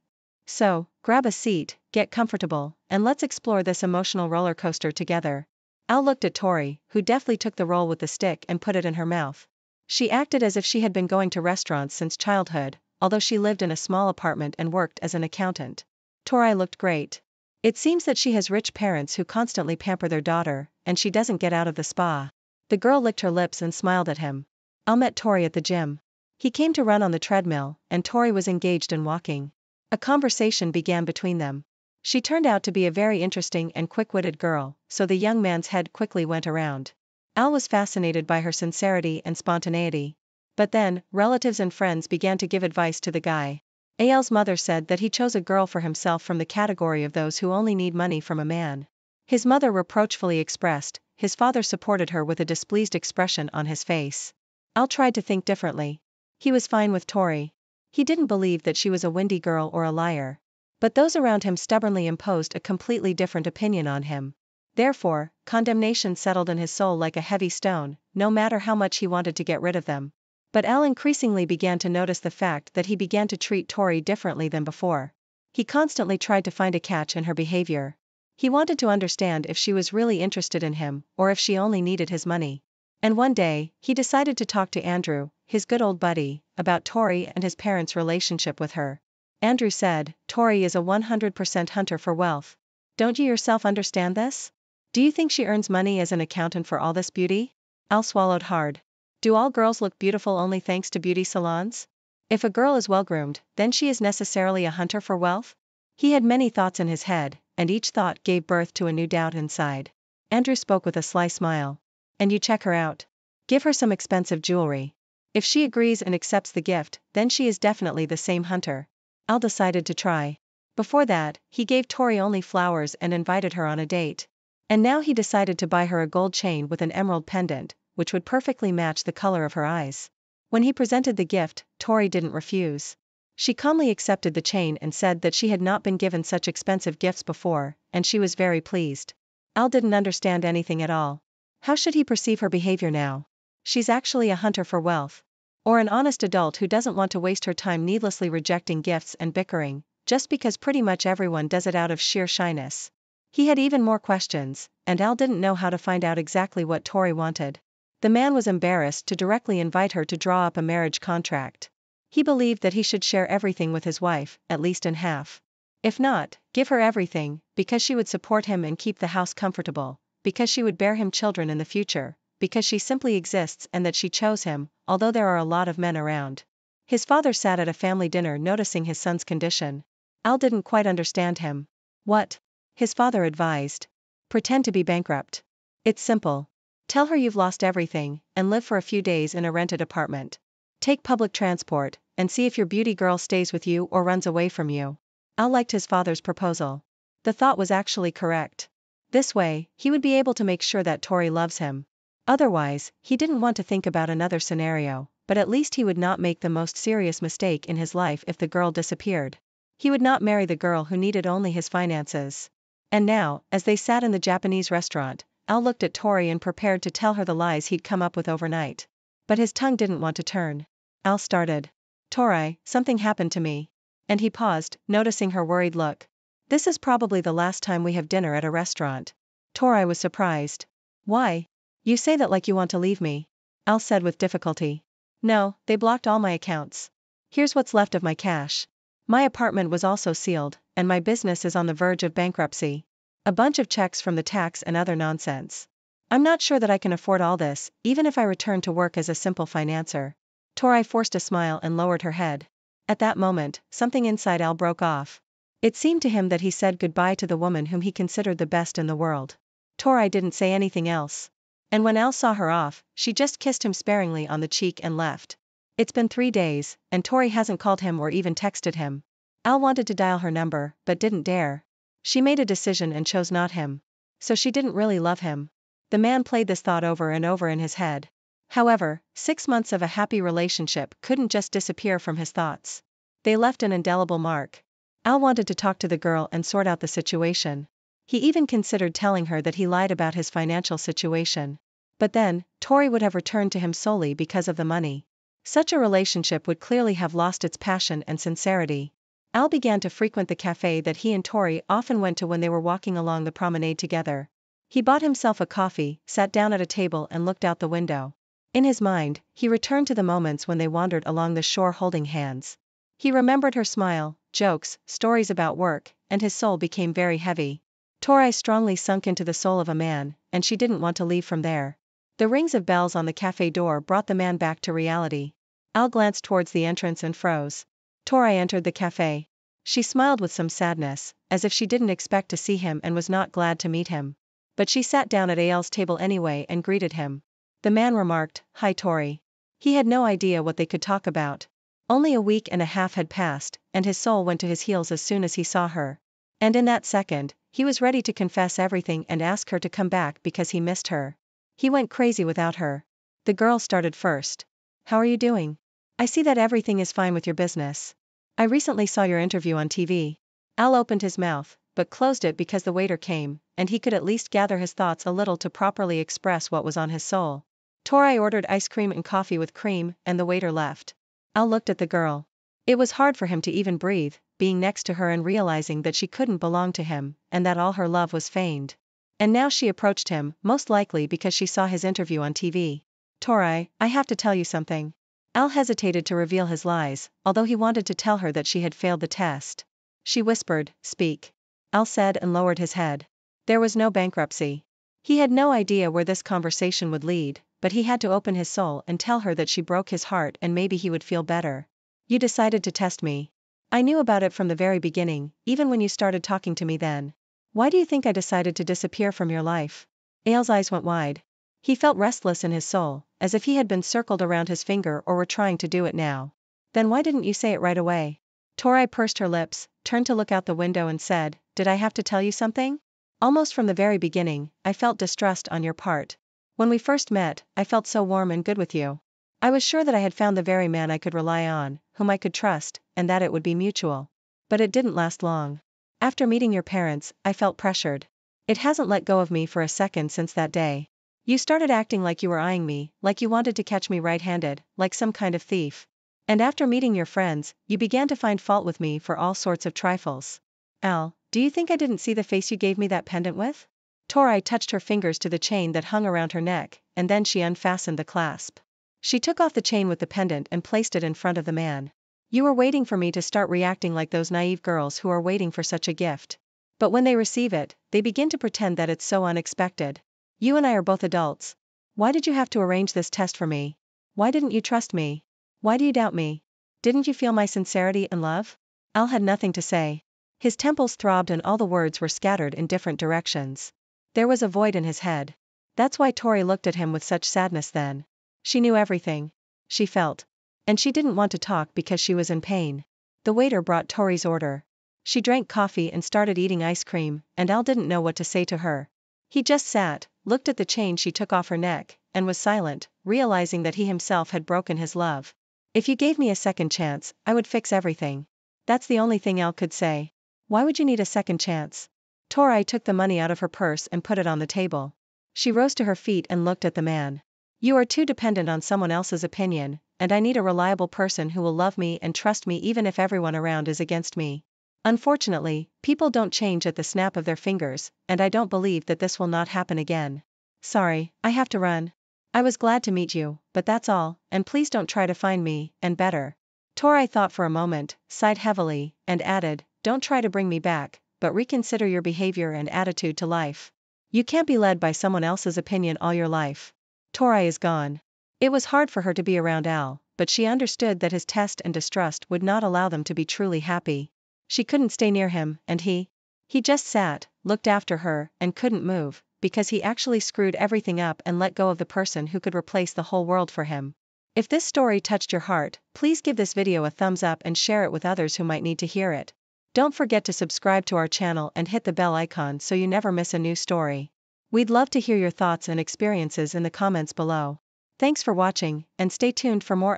So, grab a seat, get comfortable, and let's explore this emotional roller coaster together. Al looked at Tori, who deftly took the roll with the stick and put it in her mouth. She acted as if she had been going to restaurants since childhood, although she lived in a small apartment and worked as an accountant. Tori looked great. It seems that she has rich parents who constantly pamper their daughter, and she doesn't get out of the spa. The girl licked her lips and smiled at him. Al met Tori at the gym. He came to run on the treadmill, and Tori was engaged in walking. A conversation began between them. She turned out to be a very interesting and quick-witted girl, so the young man's head quickly went around. Al was fascinated by her sincerity and spontaneity. But then, relatives and friends began to give advice to the guy. Al's mother said that he chose a girl for himself from the category of those who only need money from a man. His mother reproachfully expressed, his father supported her with a displeased expression on his face. Al tried to think differently. He was fine with Tori. He didn't believe that she was a windy girl or a liar. But those around him stubbornly imposed a completely different opinion on him. Therefore, condemnation settled in his soul like a heavy stone, no matter how much he wanted to get rid of them. But Al increasingly began to notice the fact that he began to treat Tori differently than before. He constantly tried to find a catch in her behavior. He wanted to understand if she was really interested in him, or if she only needed his money. And one day, he decided to talk to Andrew, his good old buddy, about Tori and his parents' relationship with her. Andrew said, Tori is a 100% hunter for wealth. Don't you yourself understand this? Do you think she earns money as an accountant for all this beauty? Al swallowed hard. Do all girls look beautiful only thanks to beauty salons? If a girl is well-groomed, then she is necessarily a hunter for wealth? He had many thoughts in his head, and each thought gave birth to a new doubt inside. Andrew spoke with a sly smile. And you check her out. Give her some expensive jewelry. If she agrees and accepts the gift, then she is definitely the same hunter. Al decided to try. Before that, he gave Tori only flowers and invited her on a date. And now he decided to buy her a gold chain with an emerald pendant, which would perfectly match the color of her eyes. When he presented the gift, Tori didn't refuse. She calmly accepted the chain and said that she had not been given such expensive gifts before, and she was very pleased. Al didn't understand anything at all. How should he perceive her behavior now? She's actually a hunter for wealth. Or an honest adult who doesn't want to waste her time needlessly rejecting gifts and bickering, just because pretty much everyone does it out of sheer shyness. He had even more questions, and Al didn't know how to find out exactly what Tori wanted. The man was embarrassed to directly invite her to draw up a marriage contract. He believed that he should share everything with his wife, at least in half. If not, give her everything, because she would support him and keep the house comfortable, because she would bear him children in the future, because she simply exists and that she chose him, although there are a lot of men around. His father sat at a family dinner noticing his son's condition. Al didn't quite understand him. What? His father advised. Pretend to be bankrupt. It's simple. Tell her you've lost everything, and live for a few days in a rented apartment. Take public transport, and see if your beauty girl stays with you or runs away from you. Al liked his father's proposal. The thought was actually correct. This way, he would be able to make sure that Tori loves him. Otherwise, he didn't want to think about another scenario, but at least he would not make the most serious mistake in his life if the girl disappeared. He would not marry the girl who needed only his finances. And now, as they sat in the Japanese restaurant, Al looked at Tori and prepared to tell her the lies he'd come up with overnight. But his tongue didn't want to turn. Al started. Tori, something happened to me. And he paused, noticing her worried look. This is probably the last time we have dinner at a restaurant. Tori was surprised. Why? You say that like you want to leave me. Al said with difficulty. No, they blocked all my accounts. Here's what's left of my cash. My apartment was also sealed, and my business is on the verge of bankruptcy. A bunch of checks from the tax and other nonsense. I'm not sure that I can afford all this, even if I return to work as a simple financer. Tori forced a smile and lowered her head. At that moment, something inside Al broke off. It seemed to him that he said goodbye to the woman whom he considered the best in the world. Tori didn't say anything else. And when Al saw her off, she just kissed him sparingly on the cheek and left. It's been 3 days, and Tori hasn't called him or even texted him. Al wanted to dial her number, but didn't dare. She made a decision and chose not him. So she didn't really love him. The man played this thought over and over in his head. However, 6 months of a happy relationship couldn't just disappear from his thoughts. They left an indelible mark. Al wanted to talk to the girl and sort out the situation. He even considered telling her that he lied about his financial situation. But then, Tori would have returned to him solely because of the money. Such a relationship would clearly have lost its passion and sincerity. Al began to frequent the cafe that he and Tori often went to when they were walking along the promenade together. He bought himself a coffee, sat down at a table and looked out the window. In his mind, he returned to the moments when they wandered along the shore holding hands. He remembered her smile, jokes, stories about work, and his soul became very heavy. Tori strongly sunk into the soul of a man, and she didn't want to leave from there. The rings of bells on the cafe door brought the man back to reality. Al glanced towards the entrance and froze. Tori entered the cafe. She smiled with some sadness, as if she didn't expect to see him and was not glad to meet him. But she sat down at Al's table anyway and greeted him. The man remarked, "Hi Tori." He had no idea what they could talk about. Only a week and a half had passed, and his soul went to his heels as soon as he saw her. And in that second, he was ready to confess everything and ask her to come back because he missed her. He went crazy without her. The girl started first. "How are you doing? I see that everything is fine with your business. I recently saw your interview on TV. Al opened his mouth, but closed it because the waiter came, and he could at least gather his thoughts a little to properly express what was on his soul. Tori ordered ice cream and coffee with cream, and the waiter left. Al looked at the girl. It was hard for him to even breathe, being next to her and realizing that she couldn't belong to him, and that all her love was feigned. And now she approached him, most likely because she saw his interview on TV. "Tori, I have to tell you something." Al hesitated to reveal his lies, although he wanted to tell her that she had failed the test. She whispered, "Speak." Al said and lowered his head. There was no bankruptcy. He had no idea where this conversation would lead, but he had to open his soul and tell her that she broke his heart and maybe he would feel better. "You decided to test me. I knew about it from the very beginning, even when you started talking to me then. Why do you think I decided to disappear from your life?" Al's eyes went wide. He felt restless in his soul, as if he had been circled around his finger or were trying to do it now. "Then why didn't you say it right away?" Tori pursed her lips, turned to look out the window and said, "Did I have to tell you something? Almost from the very beginning, I felt distrust on your part. When we first met, I felt so warm and good with you. I was sure that I had found the very man I could rely on, whom I could trust, and that it would be mutual. But it didn't last long. After meeting your parents, I felt pressured. It hasn't let go of me for a second since that day. You started acting like you were eyeing me, like you wanted to catch me right-handed, like some kind of thief. And after meeting your friends, you began to find fault with me for all sorts of trifles. Al, do you think I didn't see the face you gave me that pendant with?" Tori touched her fingers to the chain that hung around her neck, and then she unfastened the clasp. She took off the chain with the pendant and placed it in front of the man. "You were waiting for me to start reacting like those naive girls who are waiting for such a gift. But when they receive it, they begin to pretend that it's so unexpected. You and I are both adults. Why did you have to arrange this test for me? Why didn't you trust me? Why do you doubt me? Didn't you feel my sincerity and love?" Al had nothing to say. His temples throbbed and all the words were scattered in different directions. There was a void in his head. That's why Tori looked at him with such sadness then. She knew everything. She felt. And she didn't want to talk because she was in pain. The waiter brought Tori's order. She drank coffee and started eating ice cream, and Al didn't know what to say to her. He just sat, looked at the chain she took off her neck, and was silent, realizing that he himself had broken his love. If you gave me a second chance, I would fix everything. That's the only thing Al could say. Why would you need a second chance? Tori took the money out of her purse and put it on the table. She rose to her feet and looked at the man. You are too dependent on someone else's opinion, and I need a reliable person who will love me and trust me even if everyone around is against me. Unfortunately, people don't change at the snap of their fingers, and I don't believe that this will not happen again. Sorry, I have to run. I was glad to meet you, but that's all, and please don't try to find me, and better. Tori thought for a moment, sighed heavily, and added, don't try to bring me back, but reconsider your behavior and attitude to life. You can't be led by someone else's opinion all your life. Tori is gone. It was hard for her to be around Al, but she understood that his test and distrust would not allow them to be truly happy. She couldn't stay near him, and he just sat, looked after her, and couldn't move, because he actually screwed everything up and let go of the person who could replace the whole world for him. If this story touched your heart, please give this video a thumbs up and share it with others who might need to hear it. Don't forget to subscribe to our channel and hit the bell icon so you never miss a new story. We'd love to hear your thoughts and experiences in the comments below. Thanks for watching, and stay tuned for more